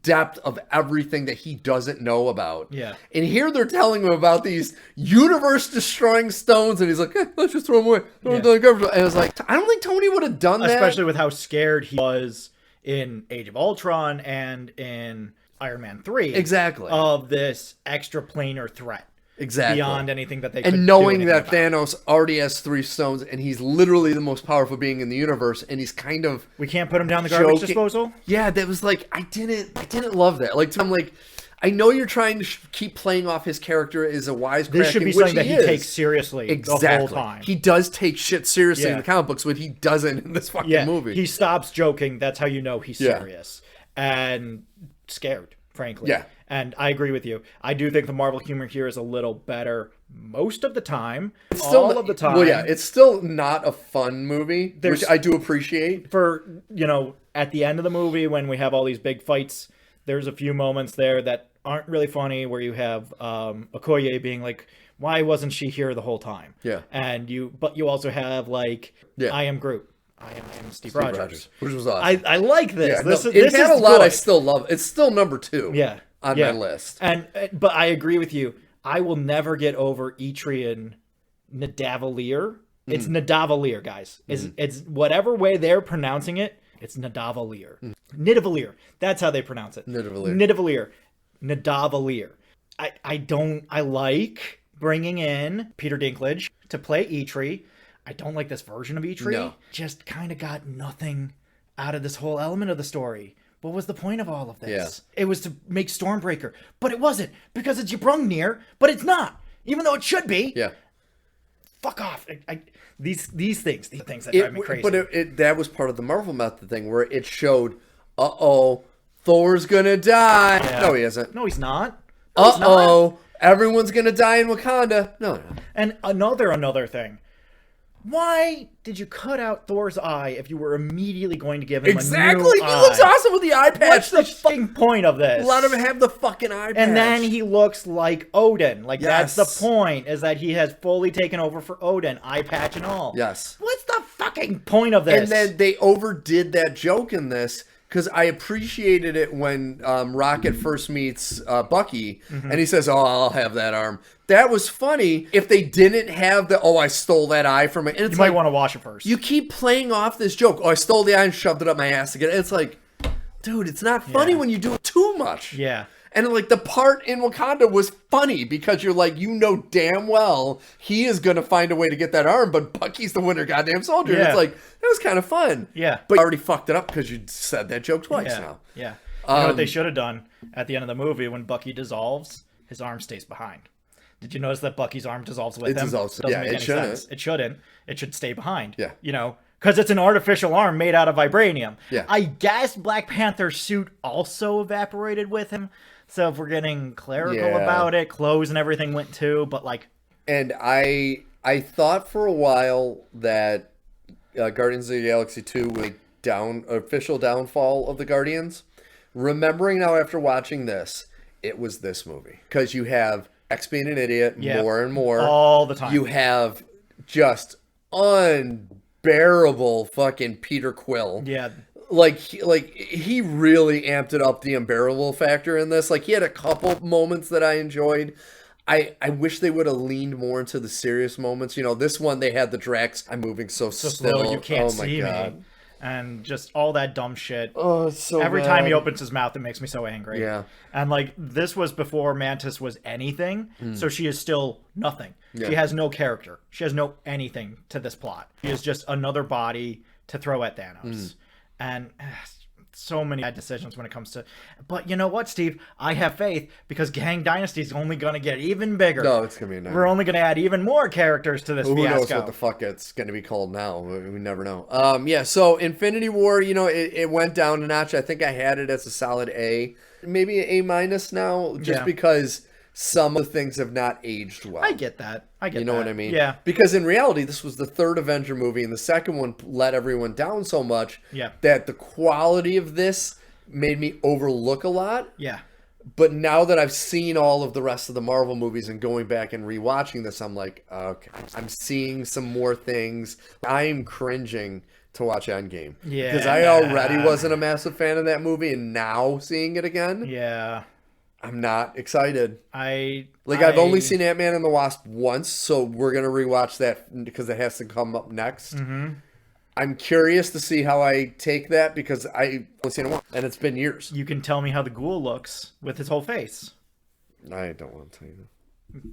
depth of everything that he doesn't know about. Yeah. And here they're telling him about these universe-destroying stones, and he's like, let's just throw them away. And I was like, I don't think Tony would have done that. Especially with how scared he was in Age of Ultron and in Iron Man 3. Exactly. Of this extraplanar threat. Exactly. Beyond anything that they could do. And knowing that Thanos already has 3 stones, and he's literally the most powerful being in the universe, and he's kind of... We can't put him down the garbage disposal? Yeah, that was like, I didn't love that. Like, I'm like, I know you're trying to keep playing off his character as a wisecrack. This should be something that he takes seriously the whole time. He does take shit seriously in the comic books, but he doesn't in this fucking movie. He stops joking. That's how you know he's serious. And scared, frankly. Yeah. And I agree with you. I do think the Marvel humor here is a little better most of the time. All of the time. Well, yeah, it's still not a fun movie, which I do appreciate. For, at the end of the movie when we have all these big fights, there's a few moments there that aren't really funny where you have Okoye being like, why wasn't she here the whole time? Yeah. But you also have, like, I am Groot. I am Steve Rogers. Which was awesome. I like this. Yeah, this had a lot I still love. It's still number 2. Yeah. On my list. But I agree with you. I will never get over Etrian Nidavellir. It's Nidavellir, guys. It's whatever way they're pronouncing it, it's Nidavellir. Nidavellir. That's how they pronounce it. Nidavellir. I like bringing in Peter Dinklage to play Eitri. I don't like this version of Eitri. No. Just kind of got nothing out of this whole element of the story. What was the point of all of this? Yeah. It was to make Stormbreaker, but it wasn't because it's Ybrungnir, but it's not, even though it should be. Yeah. Fuck off. These things that drive me crazy. But that was part of the Marvel method thing where it showed, Thor's gonna die. Yeah. No, he isn't. No, he's not. Everyone's gonna die in Wakanda. No. And another thing. Why did you cut out Thor's eye if you were immediately going to give him a new eye? He looks awesome with the eye patch. What's the fucking point of this? Let him have the fucking eye patch. And then he looks like Odin. Like, that's the point, is that he has fully taken over for Odin, eye patch and all. Yes. What's the fucking point of this? And then they overdid that joke in this, because I appreciated it when Rocket first meets Bucky, and he says, I'll have that arm. That was funny if they didn't have I stole that eye from it. And you might want to wash it first. You keep playing off this joke. I stole the eye and shoved it up my ass again. It's like, dude, it's not funny when you do it too much. Yeah. And like the part in Wakanda was funny because you're like, damn well he is going to find a way to get that arm, but Bucky's the winner goddamn soldier. Yeah. It's like, that was kind of fun. Yeah. But you already fucked it up because you said that joke twice now. Yeah. You know what they should have done at the end of the movie when Bucky dissolves, his arm stays behind. Did you notice that Bucky's arm dissolves with him? Dissolves. Doesn't make any sense. It shouldn't. It should stay behind. Yeah. Because it's an artificial arm made out of vibranium. Yeah. I guess Black Panther's suit also evaporated with him. So if we're getting clerical about it, clothes and everything went too. But like, and I thought for a while that Guardians of the Galaxy 2 was official downfall of the Guardians. Remembering now after watching this, it was this movie because you have X being an idiot more and more all the time. You have just unbearable unbearable fucking Peter Quill. Yeah. Like he really amped it up, the unbearable factor in this. Like, he had a couple moments that I enjoyed. I wish they would have leaned more into the serious moments. You know, this one they had the Drax, I'm moving so still. You can't oh my see God. me. And just all that dumb shit. Oh, it's so Every bad. time he opens his mouth, it makes me so angry. Yeah. And like, this was before Mantis was anything, so she is still nothing. Yeah. She has no character. She has no anything to this plot. She is just another body to throw at Thanos. And so many bad decisions when it comes to... But you know what, Steve? I have faith, because Kang Dynasty is only going to get even bigger. No, it's going to be a nightmare. We're only going to add even more characters to this Who fiasco. knows what the fuck it's going to be called now? We never know. Yeah, so Infinity War, you know, it went down a notch. I think I had it as a solid A. Maybe an A- now, just because some of the things have not aged well. I get that. You know what I mean? Yeah. Because in reality, this was the third Avenger movie, and the second one let everyone down so much that the quality of this made me overlook a lot. Yeah. But now that I've seen all of the rest of the Marvel movies and going back and rewatching this, I'm like, okay, I'm seeing some more things. I'm cringing to watch Endgame. Yeah. Because I already wasn't a massive fan of that movie, and now seeing it again, Yeah. I'm not excited. I've only seen Ant-Man and the Wasp once, so we're going to rewatch that because it has to come up next. Mm-hmm. I'm curious to see how I take that, because I only seen it once, and it's been years. You can tell me how the ghoul looks with his whole face. I don't want to tell you.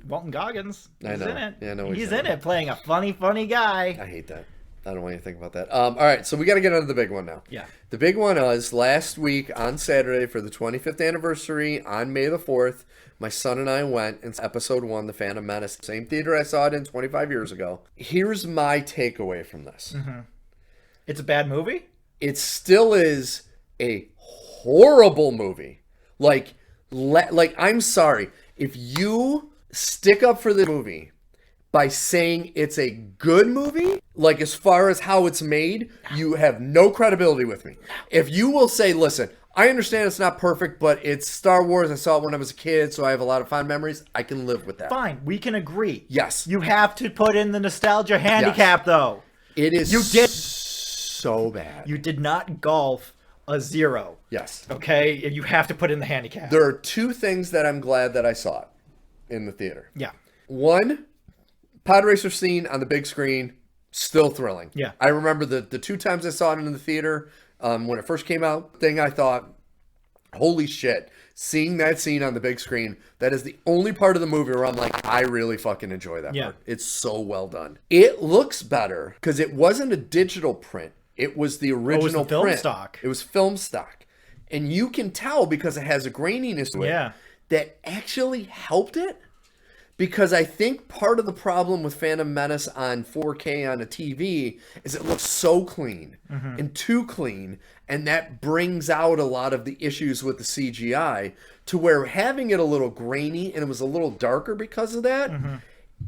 Walton Goggins. He's in it. Yeah, I know he's in it, playing a funny guy. I hate that. I don't want you to think about that. All right, so we got to get on to the big one now. Yeah. The big one was last week on Saturday for the 25th anniversary on May the 4th. My son and I went in episode 1, The Phantom Menace. Same theater I saw it in 25 years ago. Here's my takeaway from this. Mm-hmm. It's a bad movie? It still is a horrible movie. Like I'm sorry. If you stick up for the movie by saying it's a good movie, like as far as how it's made, you have no credibility with me. If you will say, listen, I understand it's not perfect, but it's Star Wars. I saw it when I was a kid, so I have a lot of fond memories. I can live with that. Fine, we can agree. Yes. You have to put in the nostalgia handicap, though. It is so bad. You did not golf a 0. Yes. Okay? You have to put in the handicap. There are 2 things that I'm glad that I saw it in the theater. Yeah. One, pod racer scene on the big screen, still thrilling. Yeah. I remember the 2 times I saw it in the theater, when it first came out, I thought, holy shit, seeing that scene on the big screen, that is the only part of the movie where I'm like, I really fucking enjoy that part. It's so well done. It looks better because it wasn't a digital print. It was the original film print. stock. It was film stock. And you can tell because it has a graininess to it that actually helped it. Because I think part of the problem with Phantom Menace on 4K on a TV is it looks so clean and too clean, and that brings out a lot of the issues with the CGI, to where having it a little grainy and it was a little darker because of that,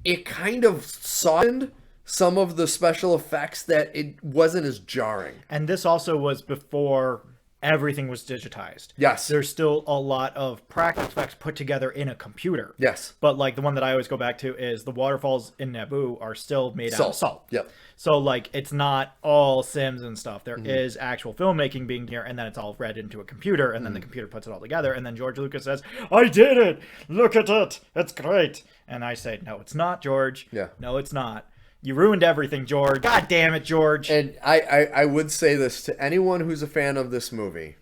it kind of softened some of the special effects that it wasn't as jarring. And this also was before everything was digitized. Yes. There's still a lot of practical effects put together in a computer. Yes. But like the one that I always go back to is the waterfalls in Naboo are still made out of salt. Yep. So like it's not all Sims and stuff. There is actual filmmaking being here, and then it's all read into a computer, and then the computer puts it all together, and then George Lucas says, I did it! Look at it! It's great! And I say, no, it's not, George. Yeah. No, it's not. You ruined everything, George. God damn it, George. And I would say this to anyone who's a fan of this movie.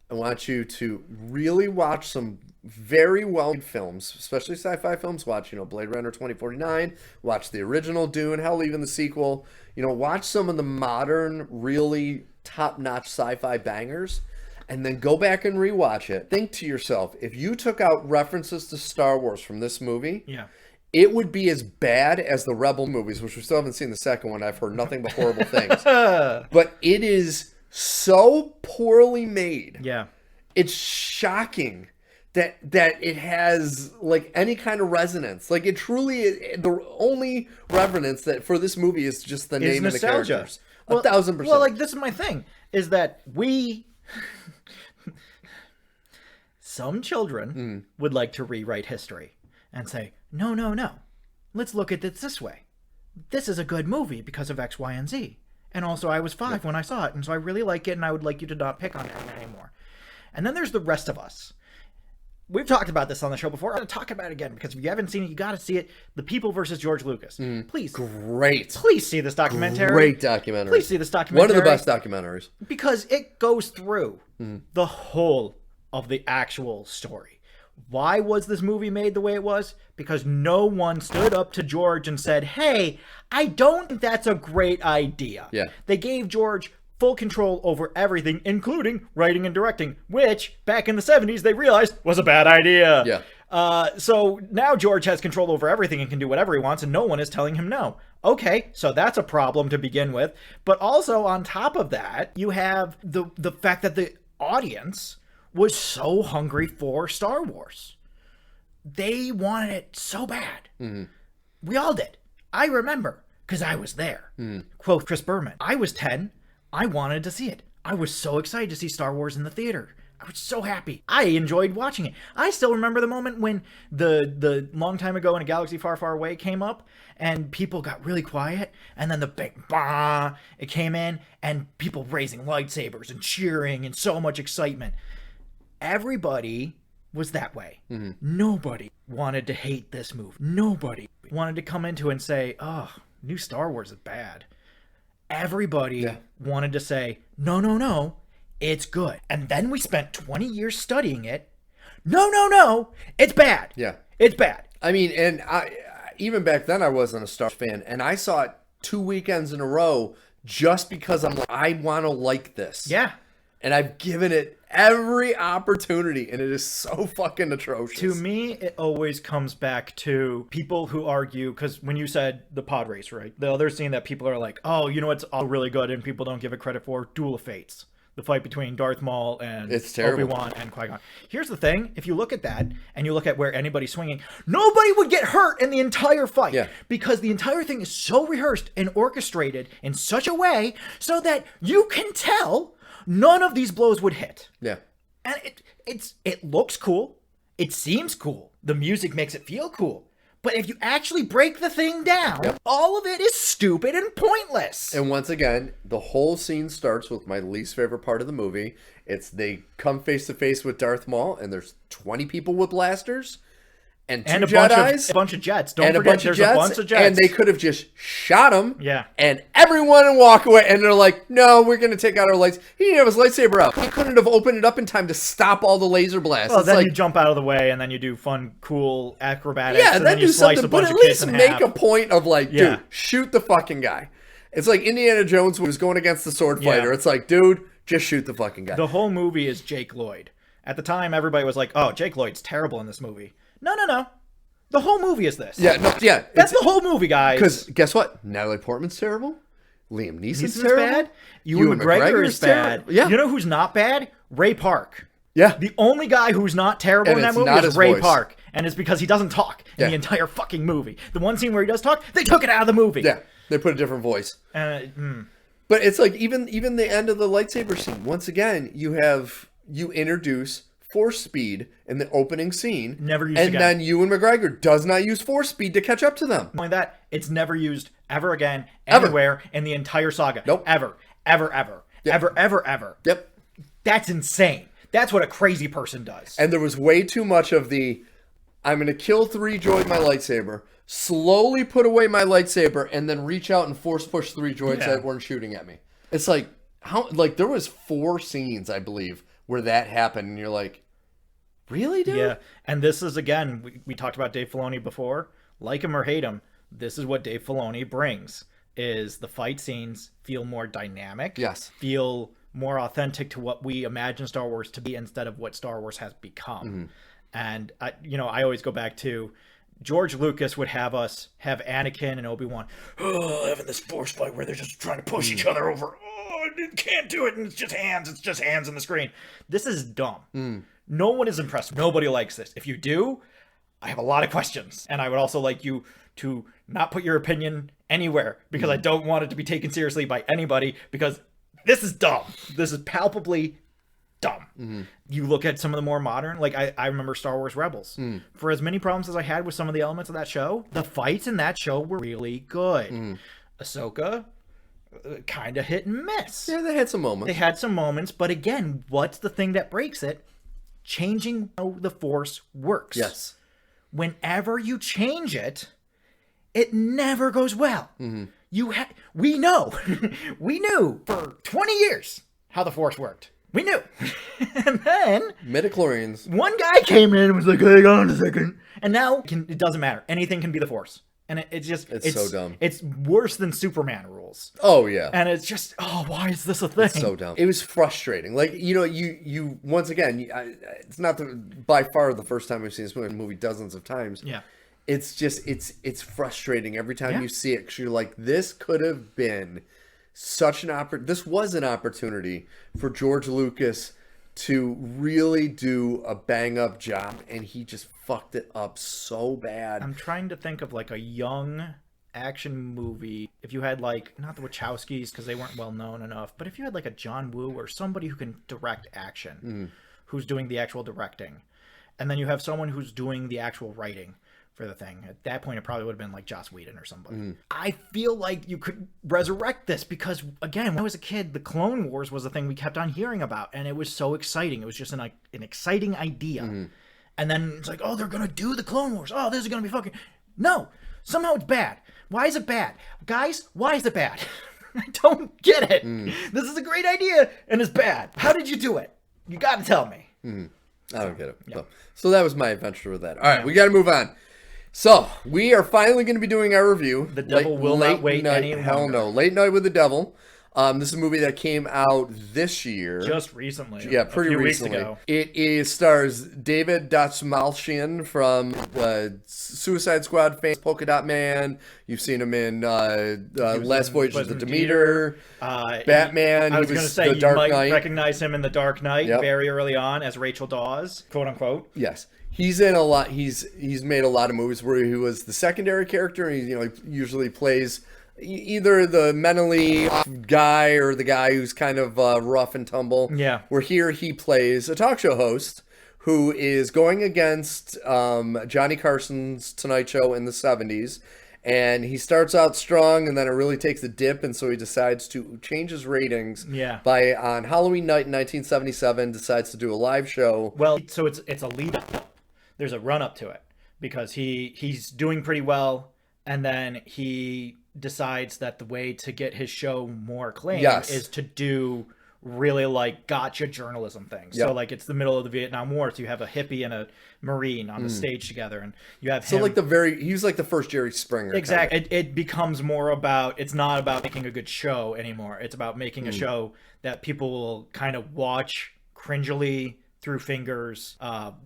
I want you to really watch some very well-made films, especially sci-fi films. Watch, Blade Runner 2049. Watch the original Dune. Hell, even the sequel. Watch some of the modern, really top-notch sci-fi bangers. And then go back and rewatch it. Think to yourself, if you took out references to Star Wars from this movie... Yeah. It would be as bad as the Rebel movies, which we still haven't seen the second one. I've heard nothing but horrible things. But it is so poorly made. Yeah. It's shocking that it has like any kind of resonance. Like it truly is, the only resonance that for this movie is just the name and the characters. 1,000%. Well, like this is my thing, is that some children would like to rewrite history and say, no. Let's look at it this way. This is a good movie because of X, Y, and Z. And also, I was 5 when I saw it, and so I really like it, and I would like you to not pick on it anymore. And then there's the rest of us. We've talked about this on the show before. I'm going to talk about it again, because if you haven't seen it, you got to see it. The People versus George Lucas. Please. Please see this documentary. Great documentary. Please see this documentary. One of the best documentaries. Because it goes through the whole of the actual story. Why was this movie made the way it was? Because no one stood up to George and said, hey, I don't think that's a great idea. Yeah. They gave George full control over everything, including writing and directing, which back in the 70s they realized was a bad idea. Yeah. So now George has control over everything and can do whatever he wants, and no one is telling him no. Okay, so that's a problem to begin with. But also on top of that, you have the fact that the audience was so hungry for Star Wars. They wanted it so bad. We all did. I remember, because I was there. Quote Chris Berman, I was 10. I wanted to see it. I was so excited to see Star Wars in the theater. I was so happy. I enjoyed watching it. I still remember the moment when the long time ago in a galaxy far, far away came up and people got really quiet, and then the big bah, it came in, and people raising lightsabers and cheering and so much excitement. Everybody was that way. Nobody wanted to hate this move. Nobody wanted to come into it and say, oh, new Star Wars is bad. Everybody wanted to say, no, it's good. And then we spent 20 years studying it. No, it's bad. Yeah. It's bad. I mean, and even back then I wasn't a Star Wars fan, and I saw it 2 weekends in a row just because I'm like, I want to like this. Yeah. And I've given it every opportunity, and it is so fucking atrocious. To me, it always comes back to people who argue, because when you said the pod race, right? The other scene that people are like, oh, you know what's all really good and people don't give it credit for? Duel of Fates. The fight between Darth Maul and Obi-Wan and Qui-Gon. Here's the thing. If you look at that, and you look at where anybody's swinging, nobody would get hurt in the entire fight. Yeah. Because the entire thing is so rehearsed and orchestrated in such a way so that you can tell none of these blows would hit. Yeah. And it looks cool. It seems cool. The music makes it feel cool. But if you actually break the thing down, all of it is stupid and pointless. And once again, the whole scene starts with my least favorite part of the movie. It's they come face to face with Darth Maul, and there's 20 people with blasters. And two Jedis. A bunch of jets. Don't forget, there's a bunch of jets. And they could have just shot him. Yeah. And everyone would walk away. And they're like, no, we're going to take out our lights. He didn't have his lightsaber out. He couldn't have opened it up in time to stop all the laser blasts. Well, it's then like, you jump out of the way, and then you do fun, cool acrobatics. Yeah, and then you slice a bunch of kids in half. But at least make a point of like, dude, shoot the fucking guy. It's like Indiana Jones was going against the sword fighter. It's like, dude, just shoot the fucking guy. The whole movie is Jake Lloyd. At the time, everybody was like, oh, Jake Lloyd's terrible in this movie. No. The whole movie is this. That's the whole movie, guys. Because guess what? Natalie Portman's terrible. Liam Neeson's terrible. Bad. Ewan McGregor is bad. Yeah. You know who's not bad? Ray Park. Yeah. The only guy who's not terrible in that movie is Ray Park. And it's because he doesn't talk in the entire fucking movie. The one scene where he does talk, they took it out of the movie. Yeah. They put a different voice. But it's like even the end of the lightsaber scene. Once again, you introduce force speed in the opening scene. Never used and again. Then Ewan McGregor does not use force speed to catch up to them. Not only that, it's never used ever again, anywhere in the entire saga. Nope. Ever. Yep. Ever. Yep. That's insane. That's what a crazy person does. And there was way too much of the, I'm going to kill 3 droids with my lightsaber, slowly put away my lightsaber, and then reach out and force push 3 droids that weren't shooting at me. It's like, there was 4 scenes, I believe, where that happened, and you're like, really, dude? Yeah, and this is, again, we talked about Dave Filoni before. Like him or hate him, this is what Dave Filoni brings, is the fight scenes feel more dynamic. Yes. Feel more authentic to what we imagine Star Wars to be instead of what Star Wars has become. And, I always go back to George Lucas would have us have Anakin and Obi-Wan having this force fight where they're just trying to push each other over. Oh, I can't do it, and it's just hands on the screen. This is dumb. No one is impressed. Nobody likes this. If you do, I have a lot of questions. And I would also like you to not put your opinion anywhere, because I don't want it to be taken seriously by anybody, because this is dumb. This is palpably dumb. You look at some of the more modern, like I remember Star Wars Rebels. For as many problems as I had with some of the elements of that show, the fights in that show were really good. Ahsoka kind of hit and miss. Yeah, they had some moments. They had some moments, but again, what's the thing that breaks it? Changing how the Force works. Yes. Whenever you change it, it never goes well. We know, we knew for 20 years how the Force worked. We knew. And then midichlorians. One guy came in and was like, hey, hang on a second. And now it doesn't matter. Anything can be the Force. And it's so dumb. It's worse than Superman rules. Oh, yeah. And it's just, why is this a thing? It's so dumb. It was frustrating. Like, you once again, it's not by far the first time we've seen this movie dozens of times. Yeah. It's just, it's frustrating every time you see it, because you're like, this could have been such this was an opportunity for George Lucas to really do a bang-up job, and he just fucked it up so bad. I'm trying to think of like a young action movie. If you had like, not the Wachowskis because they weren't well known enough, but if you had like a John Woo or somebody who can direct action, who's doing the actual directing, and then you have someone who's doing the actual writing for the thing. At that point, it probably would have been like Joss Whedon or somebody. I feel like you could resurrect this because, again, when I was a kid, the Clone Wars was the thing we kept on hearing about, and it was so exciting. It was just an exciting idea. And then it's like, oh, they're going to do the Clone Wars. Oh, this is going to be fucking... No! Somehow it's bad. Why is it bad? Guys, why is it bad? I don't get it. This is a great idea, and it's bad. How did you do it? You got to tell me. I don't get it. Yeah. So that was my adventure with that. All right, we got to move on. So, we are finally going to be doing our review. The Devil Will Not Wait Any Longer. Hell no. Late Night with the Devil. This is a movie that came out this year. Just recently. Yeah, pretty recently. Weeks ago. It stars David Dastmalchian from Suicide Squad fame, Polka Dot Man. You've seen him in Last Voyage of the Demeter, Batman. I was going to say, The Dark might Knight. Recognize him in The Dark Knight very early on as Rachel Dawes, quote unquote. Yes. He's in a lot. He's made a lot of movies where he was the secondary character, and he usually plays either the mentally off guy or the guy who's kind of rough and tumble. Yeah. Where here he plays a talk show host who is going against Johnny Carson's Tonight Show in the 70s. And he starts out strong, and then it really takes a dip, and so he decides to change his ratings. Yeah. By on Halloween night in 1977, decides to do a live show. Well, so it's a lead up. There's a run up to it because he's doing pretty well, and then he decides that the way to get his show more acclaim is to do really like gotcha journalism things. So like it's the middle of the Vietnam War, so you have a hippie and a Marine on the stage together, and you have him. So he's like the first Jerry Springer. Exactly. Kind of. It becomes more about, it's not about making a good show anymore. It's about making a show that people will kind of watch cringily through fingers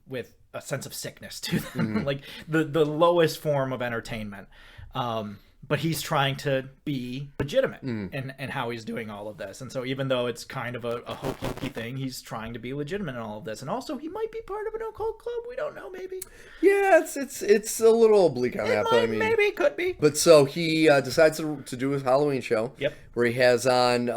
with a sense of sickness to them. Like the lowest form of entertainment. But he's trying to be legitimate in how he's doing all of this. And so even though it's kind of a hokey thing, he's trying to be legitimate in all of this. And also he might be part of an occult club. We don't know, maybe. Yeah, it's a little oblique on that, but I mean, maybe, could be. But so he decides to do his Halloween show. Yep. Where he has on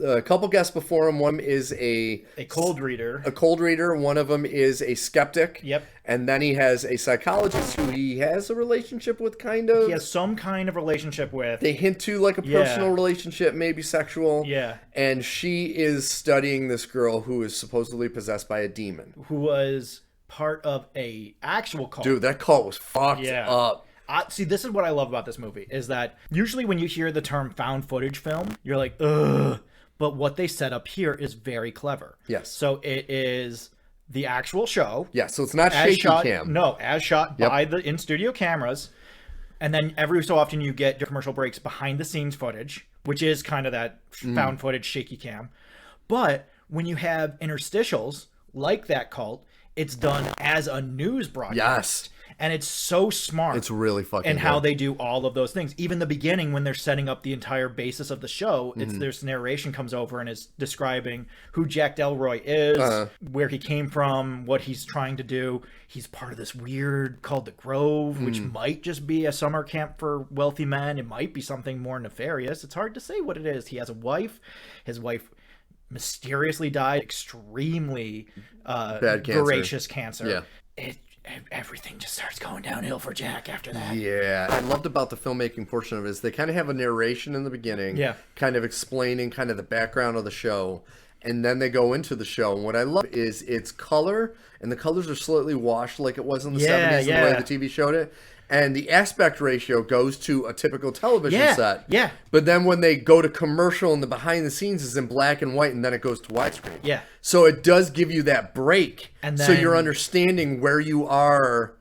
a couple guests before him. One is a cold reader. A cold reader. One of them is a skeptic. Yep. And then he has a psychologist who he has a relationship with, kind of. He has some kind of relationship with. They hint to like a personal relationship, maybe sexual. Yeah. And she is studying this girl who is supposedly possessed by a demon. Who was part of a actual cult. Dude, that cult was fucked up. See, this is what I love about this movie, is that usually when you hear the term found footage film, you're like, ugh. But what they set up here is very clever. Yes. So it is the actual show. Yeah, so it's not shaky cam. No, as shot by the in-studio cameras. And then every so often you get your commercial breaks behind the scenes footage, which is kind of that found footage shaky cam. But when you have interstitials like that cult, it's done as a news broadcast. Yes. And it's so smart. It's really fucking and good. how they do all of those things. Even the beginning, when they're setting up the entire basis of the show, it's there's narration comes over and is describing who Jack Delroy is, where he came from, what he's trying to do. He's part of this weird called the Grove, which might just be a summer camp for wealthy men. It might be something more nefarious. It's hard to say what it is. He has a wife. His wife mysteriously died extremely bad cancer. voracious cancer. Yeah. everything just starts going downhill for Jack after that. Yeah. I loved about the filmmaking portion of it is they kind of have a narration in the beginning, kind of explaining kind of the background of the show, and then they go into the show. And what I love is it's color, and the colors are slightly washed like it was in the 70s, the way the TV showed it. And the aspect ratio goes to a typical television set. Yeah. But then when they go to commercial and the behind the scenes is in black and white, and then it goes to widescreen. Yeah. So it does give you that break. And then, so you're understanding where you are.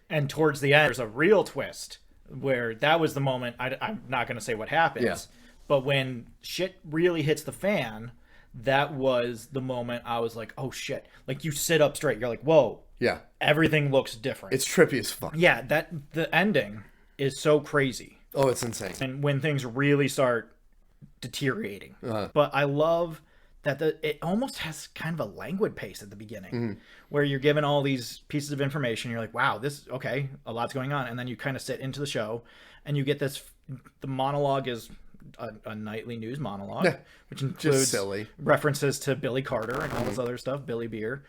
And towards the end, there's a real twist where that was the moment. I'm not going to say what happens. But when shit really hits the fan, that was the moment I was like, oh shit. Like you sit up straight. You're like, whoa. Yeah. Everything looks different. It's trippy as fuck. Yeah, the ending is so crazy. Oh, it's insane. And when things really start deteriorating. But I love that it almost has kind of a languid pace at the beginning where you're given all these pieces of information. You're like, wow, okay, a lot's going on. And then you kind of sit into the show and you get the monologue is a nightly news monologue, which includes silly references to Billy Carter and all this other stuff, Billy Beer.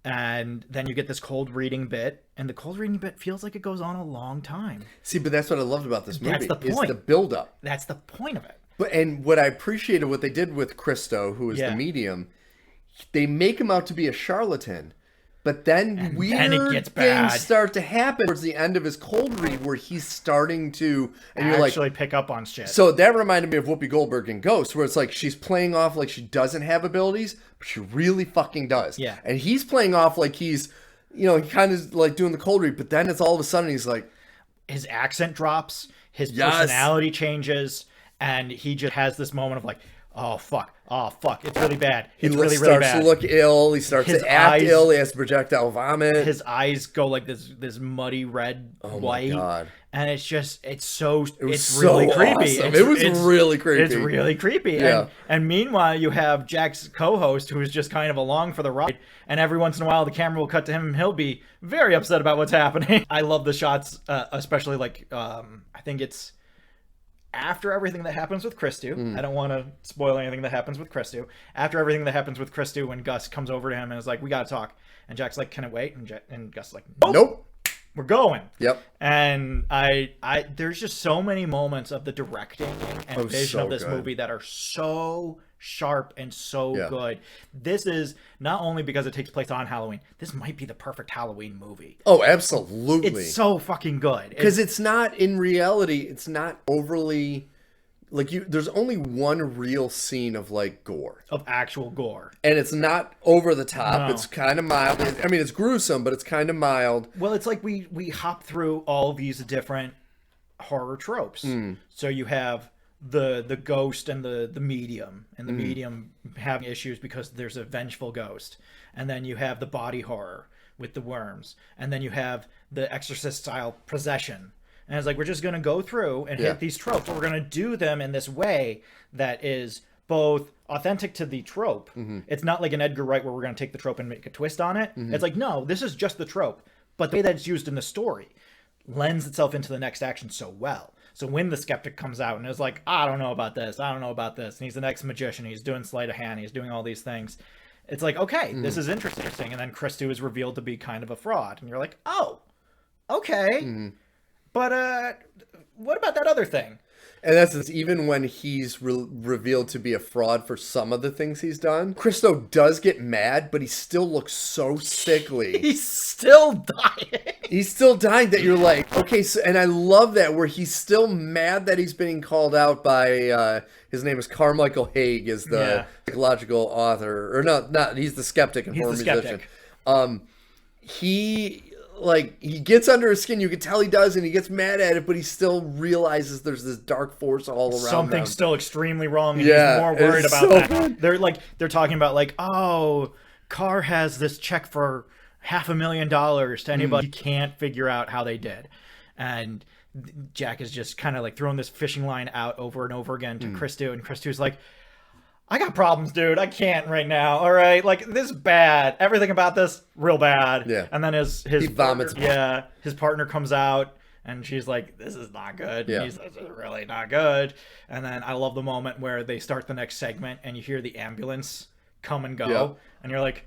And then you get this cold reading bit, and the cold reading bit feels like it goes on a long time. See, but that's what I loved about this movie. That's the point. Is the build-up. That's the point of it. And what I appreciated, what they did with Christo, who is the medium, they make him out to be a charlatan. But then weird things start to happen towards the end of his cold read where he's starting to actually pick up on shit. So that reminded me of Whoopi Goldberg in Ghost, where it's like she's playing off like she doesn't have abilities, but she really fucking does. Yeah. And he's playing off like he's, he kind of like doing the cold read, but then it's all of a sudden he's like... His accent drops, his personality changes, and he just has this moment of like, oh fuck, it's really bad. It's really bad. He starts to look ill. He starts to act ill. He has projectile vomit. His eyes go like this muddy red, white. Oh my God. And it's really creepy. Awesome. It was really creepy. It's really creepy. Yeah. And meanwhile, you have Jack's co-host who is just kind of along for the ride. And every once in a while, the camera will cut to him and he'll be very upset about what's happening. I love the shots, especially like, I think it's after everything that happens with Christu. I don't want to spoil anything that happens with Christu. After everything that happens with Christu, when Gus comes over to him and is like, we got to talk. And Jack's like, can it wait? And Gus is like, nope. We're going. Yep. And there's just so many moments of the directing and vision of this movie that are so sharp and so good. This is not only because it takes place on Halloween. This might be the perfect Halloween movie. Oh, absolutely. It's so fucking good. Because it's not, in reality, it's not overly... Like, there's only one real scene of, like, gore. Of actual gore. And it's not over the top. No. It's kind of mild. I mean, it's gruesome, but it's kind of mild. Well, it's like we hop through all these different horror tropes. So you have the ghost and the medium. And the medium having issues because there's a vengeful ghost. And then you have the body horror with the worms. And then you have the Exorcist-style possession. And it's like, we're just going to go through and hit these tropes. But we're going to do them in this way that is both authentic to the trope. It's not like an Edgar Wright where we're going to take the trope and make a twist on it. It's like, no, this is just the trope. But the way that it's used in the story lends itself into the next action so well. So when the skeptic comes out and is like, I don't know about this, and he's the next magician, he's doing sleight of hand, he's doing all these things. It's like, okay, this is interesting. And then Christu is revealed to be kind of a fraud. And you're like, oh, okay. But what about that other thing? And that's even when he's revealed to be a fraud for some of the things he's done. Christo does get mad, but he still looks so sickly. He's still dying. He's still dying that you're like, okay. So, and I love that where he's still mad that he's being called out by, his name is Carmichael Haig is the psychological author. Or not he's the skeptic and former musician. He gets under his skin, you can tell he does, and he gets mad at it, but he still realizes there's this dark force all around Something's him. Still extremely wrong, and he's more worried about that. They're talking about like, oh, Carr has this check for $500,000 to anybody. He can't figure out how they did. And Jack is just kind of like throwing this fishing line out over and over again to Christu, and Christu's like, I got problems, dude. I can't right now. All right, like this is bad. Everything about this real bad. Yeah. And then his vomits. His partner comes out and she's like, "This is not good." Yeah. This is really not good. And then I love the moment where they start the next segment and you hear the ambulance come and go, and you're like,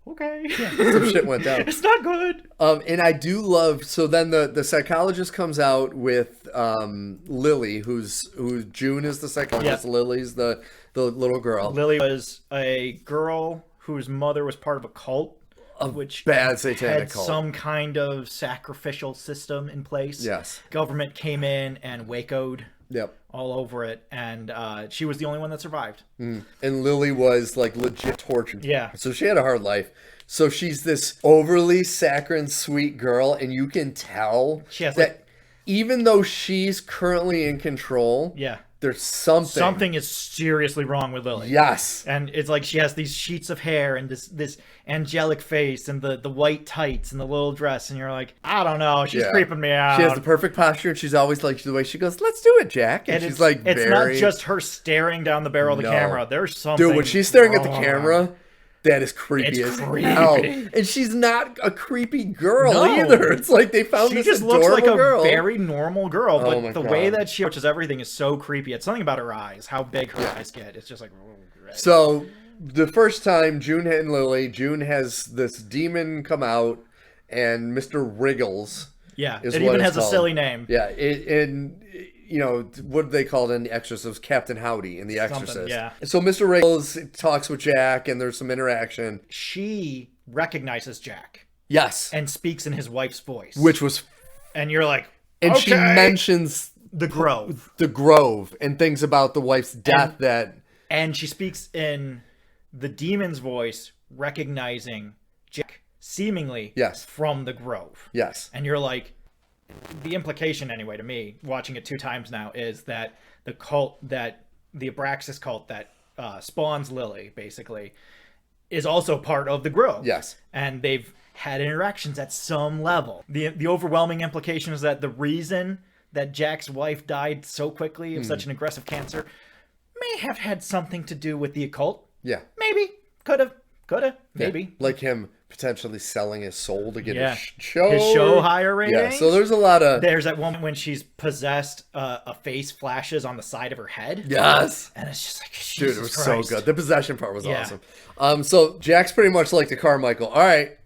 okay. Some shit went down. It's not good. And I do love, so then the psychologist comes out with Lily, who June is the psychologist. Yeah. Lily's the little girl. Lily was a girl whose mother was part of a cult. Which bad satanic had cult. some kind of sacrificial system in place. Yes. Government came in and Waco'd Yep. all over it, and she was the only one that survived. And Lily was like legit tortured. Yeah. So she had a hard life. So she's this overly saccharine, sweet girl, and you can tell She has, that even though she's currently in control, Yeah. there's something. Something is seriously wrong with Lily. Yes. And it's like she has these sheets of hair and this angelic face and the white tights and the little dress, and you're like, I don't know, she's creeping me out. She has the perfect posture, and she's always like the way she goes, "Let's do it, Jack." And she's it's like, it's very... not just her staring down the barrel of the camera. There's something. Dude, when she's staring at the wrong. camera, that is creepy It's as creepy. hell. And she's not a creepy girl No. either. It's like they found She this just adorable looks like a girl. very normal girl, Oh but my the God. way that she approaches everything is so creepy. It's something about her eyes, how big her eyes get. It's just like, red. So the first time June and Lily, June has this demon come out, and Mr. Wriggles. Yeah, is it what even it's has a called. silly name. Yeah, and you know what do they call it in The Exorcist? Captain Howdy in The Exorcist. yeah. So Mr. Wriggles talks with Jack, and there's some interaction. She recognizes Jack Yes, and speaks in his wife's voice, which was, and you're like, and she okay. mentions the Grove, the Grove and things about the wife's death and she speaks in the demon's voice, recognizing Jack seemingly from the Grove. Yes. And you're like, the implication anyway to me, watching it 2 times now, is that the cult, that the Abraxas cult that spawns Lily, basically, is also part of the Grove. Yes. And they've had interactions at some level. The overwhelming implication is that the reason that Jack's wife died so quickly of such an aggressive cancer may have had something to do with the occult. Yeah. Maybe. Could have. Maybe. Yeah. Like him potentially selling his soul to get his his show higher rating. Yeah, so there's a lot of... There's that moment when she's possessed, a face flashes on the side of her head. Yes. And it's just like, Jesus Dude, it was Christ. so good. The possession part was awesome. So Jack's pretty much like the Carmichael. All right,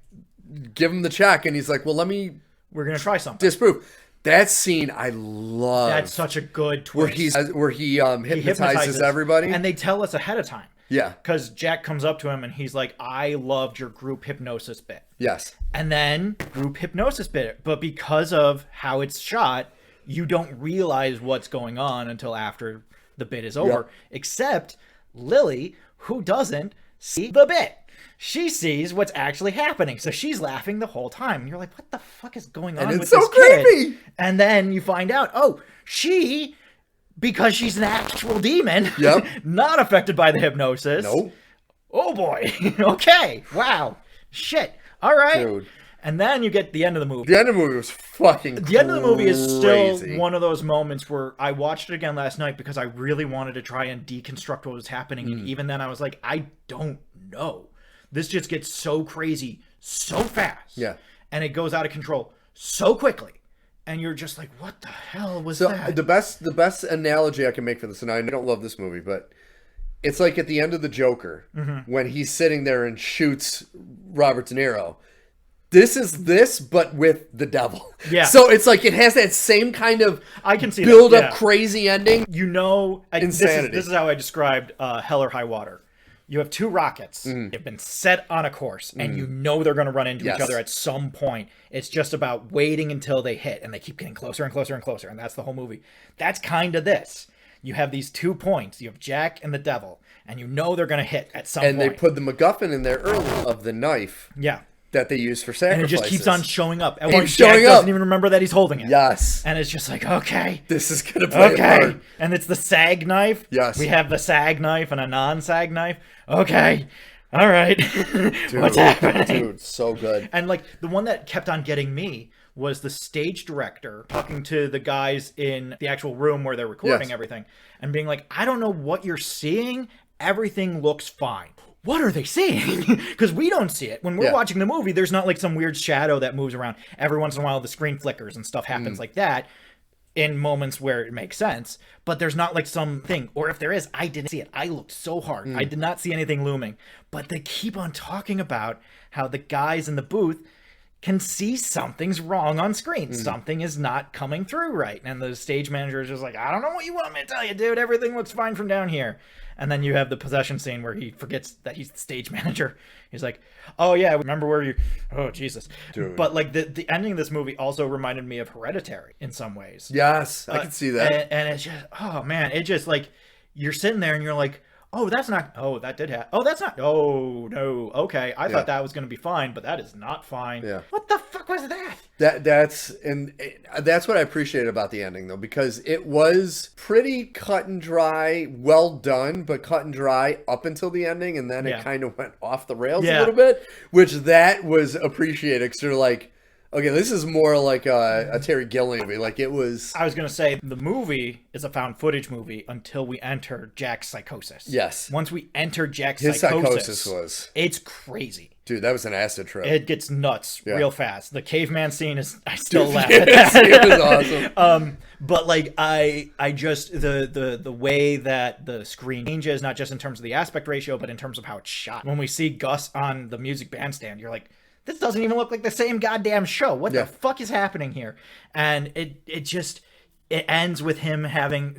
give him the check. And he's like, well, we're going to try something. Disprove. That scene I love. That's such a good twist. Where he hypnotizes everybody. And they tell us ahead of time. Yeah. Because Jack comes up to him and he's like, I loved your group hypnosis bit. Yes. And then group hypnosis bit. But because of how it's shot, you don't realize what's going on until after the bit is over. Yep. Except Lily, who doesn't see the bit. She sees what's actually happening. So she's laughing the whole time. And you're like, what the fuck is going on with this kid? Creepy. And then you find out, she... because she's an actual demon, not affected by the hypnosis. Nope. Oh boy. Okay. Wow. Shit. All right. Dude. And then you get the end of the movie. The end of the movie was fucking The end of the movie is still crazy. one of those moments where I watched it again last night because I really wanted to try and deconstruct what was happening. And even then I was like, I don't know. This just gets so crazy so fast. Yeah. And it goes out of control so quickly. And you're just like, what the hell was that? The best analogy I can make for this, and I don't love this movie, but it's like at the end of The Joker, when he's sitting there and shoots Robert De Niro. This is this, but with the devil. Yeah. So it's like it has that same kind of I can see build that, up crazy ending. You know, Insanity. This is how I described Hell or High Water. You have 2 rockets. They've been set on a course, and you know they're going to run into each other at some point. It's just about waiting until they hit, and they keep getting closer and closer and closer, and that's the whole movie. That's kind of this. You have these 2 points. You have Jack and the devil, and you know they're going to hit at some point. And they put the MacGuffin in there early of the knife. Yeah. That they use for sacrifices. And it just keeps on showing up. And Jack showing doesn't up. even remember that he's holding it. Yes. And it's just like, okay. This is going to play a part. And it's the SAG knife. Yes. We have the SAG knife and a non-SAG knife. Okay. All right. Dude, What's happening? Dude, so good. And like the one that kept on getting me was the stage director talking to the guys in the actual room where they're recording everything and being like, I don't know what you're seeing. Everything looks fine. What are they seeing? Because we don't see it. When we're watching the movie, there's not like some weird shadow that moves around. Every once in a while, the screen flickers and stuff happens like that. in moments where it makes sense, but there's not like something, or if there is, I didn't see it. I looked so hard. I did not see anything looming, but they keep on talking about how the guys in the booth can see something's wrong on screen. Something is not coming through right. And the stage manager is just like, I don't know what you want me to tell you, dude. Everything looks fine from down here. And then you have the possession scene where he forgets that he's the stage manager. He's like, oh yeah, remember where you... Oh, Jesus. Dude. But like the ending of this movie also reminded me of Hereditary in some ways. Yes, I can see that. And it's just, oh man, it just like, you're sitting there and you're like, oh, that's not... Oh, that did happen. Oh, that's not... Oh, no. Okay, I thought that was going to be fine, but that is not fine. Yeah. What the fuck was that? That's what I appreciate about the ending, though, because it was pretty cut and dry, well done, but cut and dry up until the ending, and then it kind of went off the rails a little bit, which that was appreciated, because you're like, okay, this is more like a Terry Gilliam movie. Like, it was... I was going to say, the movie is a found footage movie until we enter Jack's psychosis. Yes. Once we enter Jack's His psychosis was... It's crazy. Dude, that was an acid trip. It gets nuts real fast. The caveman scene is... I still laugh at that. It was awesome. But, like, I just... The way that the screen changes, not just in terms of the aspect ratio, but in terms of how it's shot. When we see Gus on the music bandstand, you're like... This doesn't even look like the same goddamn show. What the fuck is happening here? And it ends with him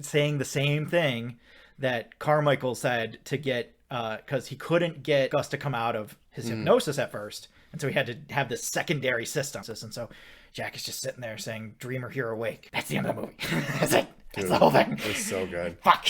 saying the same thing that Carmichael said to get, because he couldn't get Gus to come out of his hypnosis at first. And so he had to have this secondary system. And so Jack is just sitting there saying, dream or hear awake. That's the end of the movie. That's it. That's the whole thing. It's so good. Fuck.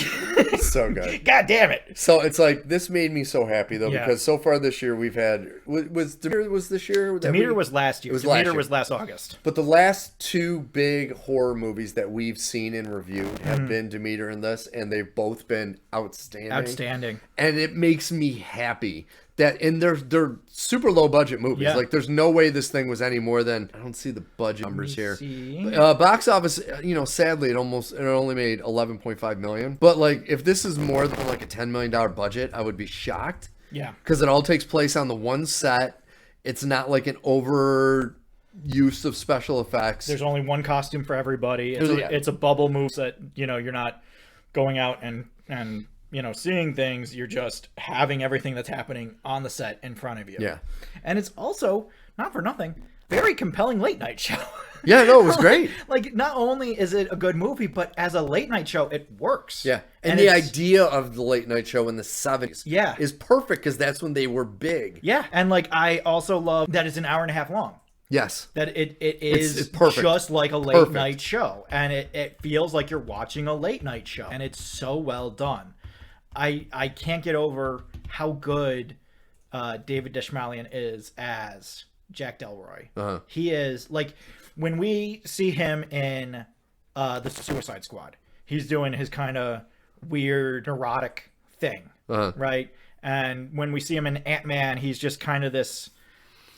So good. God damn it. So it's like, this made me so happy, though, because so far this year we've had... Was this year? Demeter was last year. Demeter was last August. But the last two big horror movies that we've seen and reviewed have been Demeter and this, and they've both been outstanding. Outstanding. And it makes me happy that, and they're super low budget movies. Yeah. Like, there's no way this thing was any more than... I don't see the budget numbers here. Box office, sadly, it only made 11.5 million. But like, if this is more than like a $10 million budget, I would be shocked. Yeah. Because it all takes place on the one set. It's not like an over use of special effects. There's only one costume for everybody. It's a bubble move that, you're not going out and seeing things. You're just having everything that's happening on the set in front of you. Yeah. And it's also, not for nothing, very compelling late night show. Yeah, no, it was great. Like, not only is it a good movie, but as a late night show, it works. Yeah. And the idea of the late night show in the 70s is perfect, because that's when they were big. Yeah. And like, I also love that it's an hour and a half long. Yes. That it is it's perfect. Just like a late night show. And it feels like you're watching a late night show. And it's so well done. I can't get over how good David Dashmalian is as Jack Delroy. Uh-huh. He is, like, when we see him in the Suicide Squad, he's doing his kind of weird, neurotic thing, right? And when we see him in Ant-Man, he's just kind of this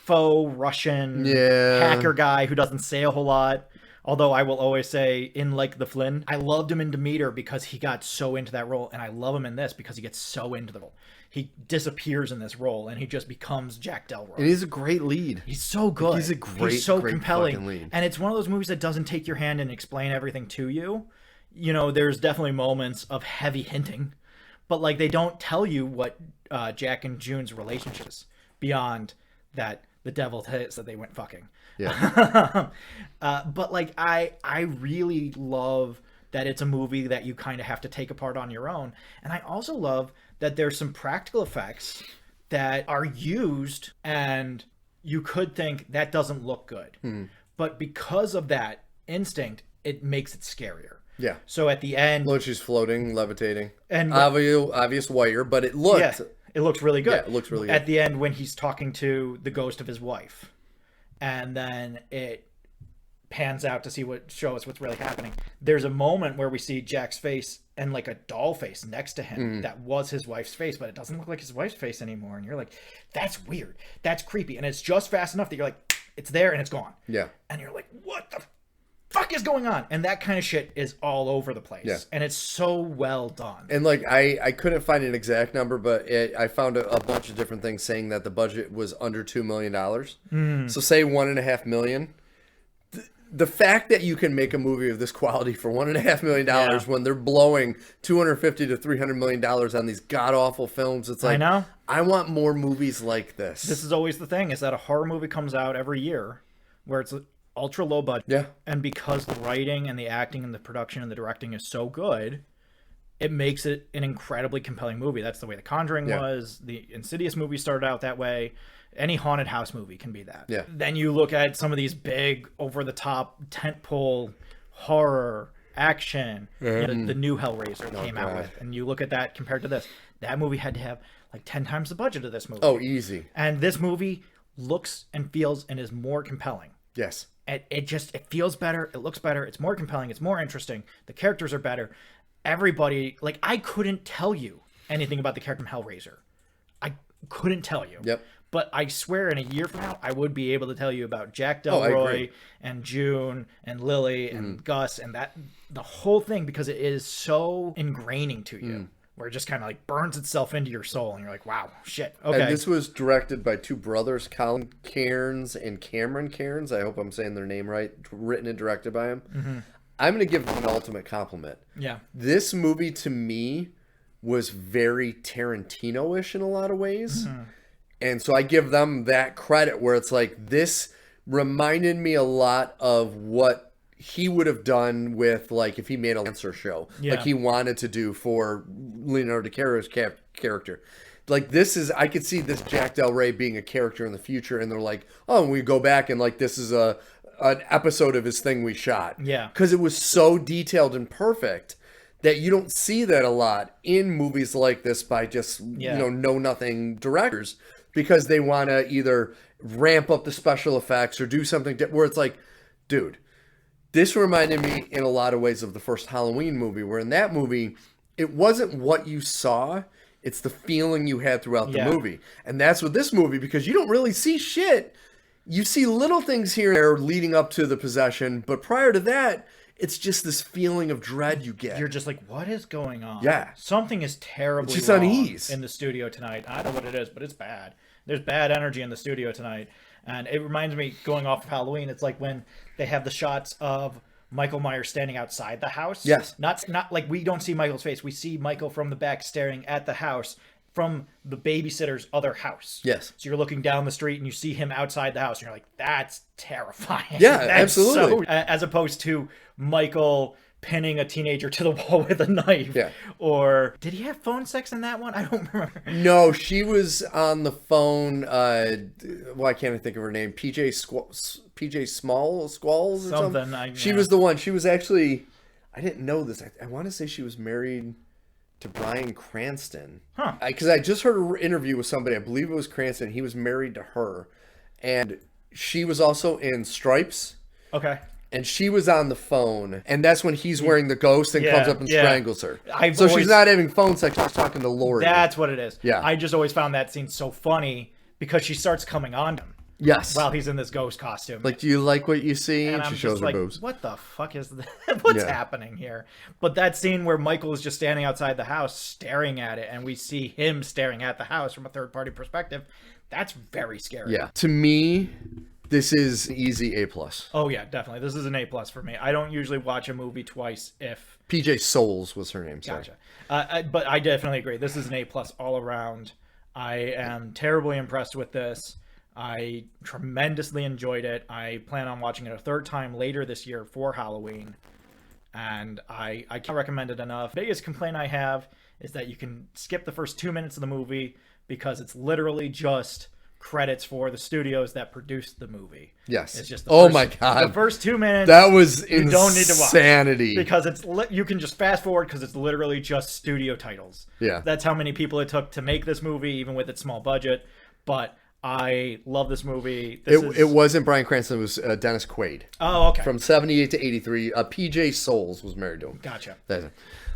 faux Russian hacker guy who doesn't say a whole lot. Although I will always say, in like the Flynn, I loved him in Demeter because he got so into that role, and I love him in this because he gets so into the role. He disappears in this role, and he just becomes Jack Delroy. And he's a great lead. He's so good. He's a great, he's so great compelling lead. And it's one of those movies that doesn't take your hand and explain everything to you. There's definitely moments of heavy hinting, but like, they don't tell you what Jack and June's relationship is beyond that. The devil said that they went fucking. Yeah. But like, I really love that it's a movie that you kind of have to take apart on your own. And I also love that there's some practical effects that are used, and you could think that doesn't look good. But because of that instinct, it makes it scarier. Yeah. So at the end... Look, she's floating, levitating. And obvious wire, but it looked... Yeah. It looks really good. Yeah, it looks really good. At the end, when he's talking to the ghost of his wife, and then it pans out to show us what's really happening. There's a moment where we see Jack's face and like a doll face next to him that was his wife's face, but it doesn't look like his wife's face anymore. And you're like, that's weird. That's creepy. And it's just fast enough that you're like, it's there and it's gone. Yeah. And you're like, what the fuck is going on? And that kind of shit is all over the place. Yeah. And it's so well done. And like, I couldn't find an exact number, but I found a bunch of different things saying that the budget was under $2 million. So say $1.5 million. the fact that you can make a movie of this quality for $1.5 million when they're blowing $250 to $300 million on these god awful films, it's like, I know. I want more movies like this. This is always the thing, is that a horror movie comes out every year where it's ultra low budget. Yeah. And because the writing and the acting and the production and the directing is so good, it makes it an incredibly compelling movie. That's the way The Conjuring was. The Insidious movie started out that way. Any haunted house movie can be that. Yeah. Then you look at some of these big, over-the-top, tentpole horror action. You know, the new Hellraiser came out with. And you look at that compared to this. That movie had to have like 10 times the budget of this movie. Oh, easy. And this movie looks and feels and is more compelling. Yes. It feels better. It looks better. It's more compelling. It's more interesting. The characters are better. Everybody, like, I couldn't tell you anything about the character from Hellraiser. I couldn't tell you. Yep. But I swear in a year from now, I would be able to tell you about Jack I Delroy agree. and June and Lily and Gus and the whole thing, because it is so ingraining to you. Where it just kind of like burns itself into your soul, and you're like, "Wow, shit." Okay. And this was directed by two brothers, Colin Cairns and Cameron Cairns. I hope I'm saying their name right. Written and directed by him. I'm going to give them an ultimate compliment. Yeah. This movie to me was very Tarantino-ish in a lot of ways, and so I give them that credit. Where it's like, this reminded me a lot of what he would have done with, like, if he made a Lancer show, like he wanted to do for Leonardo DiCaprio's character. Like, this is, I could see this Jack Del Rey being a character in the future, and they're like, oh, and we go back and like, this is an episode of his thing we shot. Yeah. Because it was so detailed and perfect that you don't see that a lot in movies like this by just, know-nothing directors, because they want to either ramp up the special effects or do something where it's like, dude, this reminded me in a lot of ways of the first Halloween movie, where in that movie, it wasn't what you saw, it's the feeling you had throughout the movie. And that's with this movie, because you don't really see shit. You see little things here and there leading up to the possession, but prior to that, it's just this feeling of dread you get. You're just like, what is going on? Yeah. Something is terribly It's just wrong unease in the studio tonight. I don't know what it is, but it's bad. There's bad energy in the studio tonight. And it reminds me, going off of Halloween, it's like when they have the shots of Michael Myers standing outside the house. Yes. Not like, we don't see Michael's face. We see Michael from the back staring at the house from the babysitter's other house. Yes. So you're looking down the street and you see him outside the house, and you're like, that's terrifying. Yeah, That's absolutely. as opposed to Michael pinning a teenager to the wall with a knife. Yeah. Or did he have phone sex in that one? I don't remember. No, she was on the phone. Why can't I think of her name? PJ Squalls or something. She was the one. She was actually, I didn't know this. I want to say she was married to Bryan Cranston. Huh. Because I just heard an interview with somebody. I believe it was Cranston. He was married to her. And she was also in Stripes. Okay. And she was on the phone, and that's when he's wearing the ghost and comes up and strangles her. She's not having phone sex, she's talking to Lori. That's what it is. Yeah. I just always found that scene so funny because she starts coming on him. Yes. While he's in this ghost costume. Like, do you like what you see? And she I'm shows just her like, boobs. what the fuck is this? What's happening here? But that scene where Michael is just standing outside the house staring at it, and we see him staring at the house from a third-party perspective, that's very scary. Yeah. To me, this is an easy A+. Oh, yeah, definitely. This is an A+ for me. I don't usually watch a movie twice if... PJ Souls was her name, sorry. Gotcha. But I definitely agree. This is an A+ all around. I am terribly impressed with this. I tremendously enjoyed it. I plan on watching it a third time later this year for Halloween. And I can't recommend it enough. The biggest complaint I have is that you can skip the first 2 minutes of the movie because it's literally just credits for the studios that produced the movie. Yes. It's just my God. The first 2 minutes. That was you don't need to watch insanity. because you can just fast forward because it's literally just studio titles. Yeah. That's how many people it took to make this movie, even with its small budget. But I love this movie. It wasn't Bryan Cranston. It was Dennis Quaid. Oh, okay. From 78 to 83. PJ Souls was married to him. Gotcha. That's it.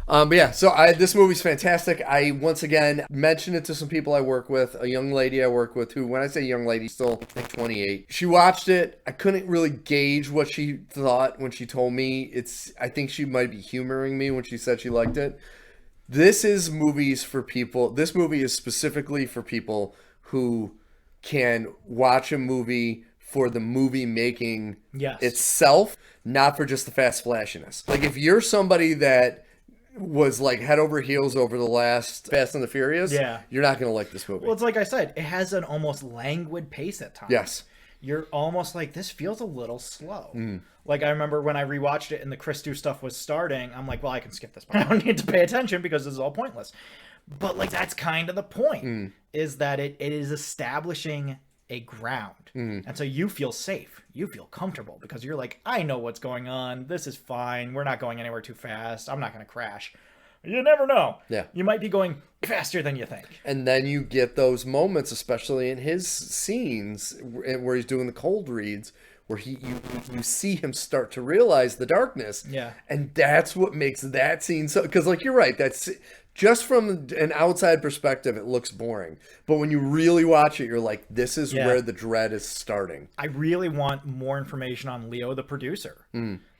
But yeah, so this movie's fantastic. I, once again, mentioned it to some people I work with. A young lady I work with who, when I say young lady, still, I think 28. She watched it. I couldn't really gauge what she thought when she told me. I think she might be humoring me when she said she liked it. This is movies for people. This movie is specifically for people who can watch a movie for the movie making Yes. itself, not for just the fast flashiness. Like, if you're somebody that was like head over heels over the last Fast and the Furious, you're not going to like this movie. Well, it's like I said, it has an almost languid pace at times. Yes. You're almost like, this feels a little slow. Like, I remember when I rewatched it and the Christou stuff was starting, I'm like, well, I can skip this part. I don't need to pay attention because this is all pointless. But, like, that's kind of the point, is that it is establishing a ground. And so you feel safe. You feel comfortable because you're like, I know what's going on. This is fine. We're not going anywhere too fast. I'm not going to crash. You never know. Yeah. You might be going faster than you think. And then you get those moments, especially in his scenes where he's doing the cold reads, where you see him start to realize the darkness. Yeah. And that's what makes that scene so... Because, like, you're right. That's... Just from an outside perspective, it looks boring. But when you really watch it, you're like, this is where the dread is starting. I really want more information on Leo, the producer.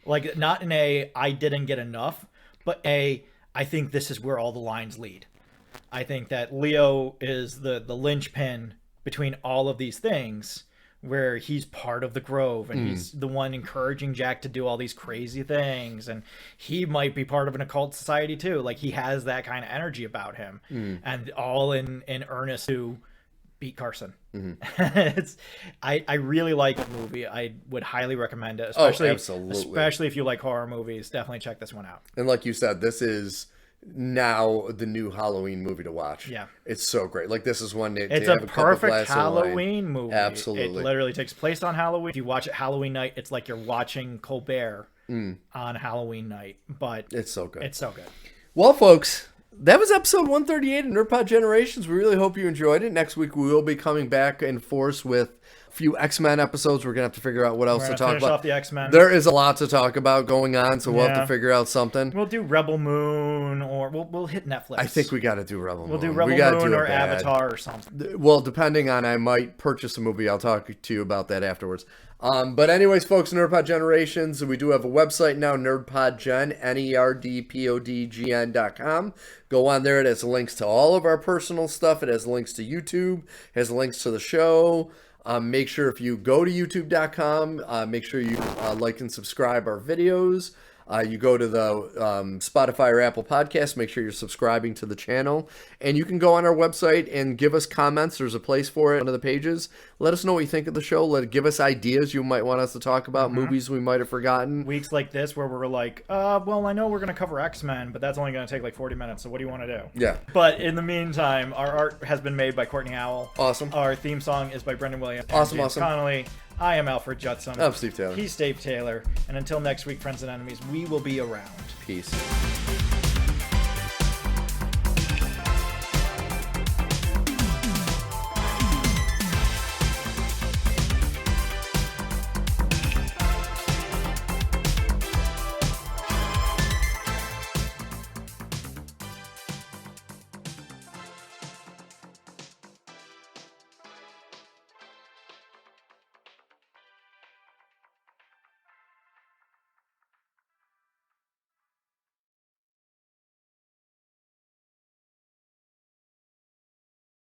Like, not in a, I didn't get enough, but I think this is where all the lines lead. I think that Leo is the linchpin between all of these things, where he's part of the Grove and he's the one encouraging Jack to do all these crazy things, and he might be part of an occult society too. Like, he has that kind of energy about him, and all in earnest to beat Carson. I really like the movie. I would highly recommend it, especially if you like horror movies. Definitely check this one out. And like you said, this is now the new Halloween movie to watch. Yeah, it's so great. Like, this is one it's a perfect Halloween movie. Absolutely, it literally takes place on Halloween. If you watch it Halloween night, it's like you're watching Colbert on Halloween night. But it's so good. It's so good. Well, folks, that was episode 138 of NerdPod Generations. We really hope you enjoyed it. Next week we will be coming back in force with few X-Men episodes. We're gonna have to figure out what else to talk about. Off the X-Men. There is a lot to talk about going on, so we'll have to figure out something. We'll do Rebel Moon, or we'll hit Netflix. I think we got to do Rebel Moon. We'll do Rebel Moon or Avatar or something. Well, depending on, I might purchase a movie. I'll talk to you about that afterwards. But anyways, folks, NerdPod Generations, we do have a website now, NerdPodGen, NERDPODGN.com. Go on there. It has links to all of our personal stuff. It has links to YouTube. It has links to the show. Make sure if you go to youtube.com, make sure you like and subscribe our videos. You go to the Spotify or Apple Podcasts, make sure you're subscribing to the channel. And you can go on our website and give us comments. There's a place for it under the pages. Let us know what you think of the show. Give us ideas you might want us to talk about, movies we might have forgotten. Weeks like this where we're like, well, I know we're going to cover X-Men, but that's only going to take like 40 minutes, so what do you want to do? Yeah. But in the meantime, our art has been made by Kortney Howell. Awesome. Our theme song is by Brendan Williams. Awesome. Connelly. I am Alfred Judson. I'm Steve Taylor. He's Dave Taylor. And until next week, friends and enemies, we will be around. Peace.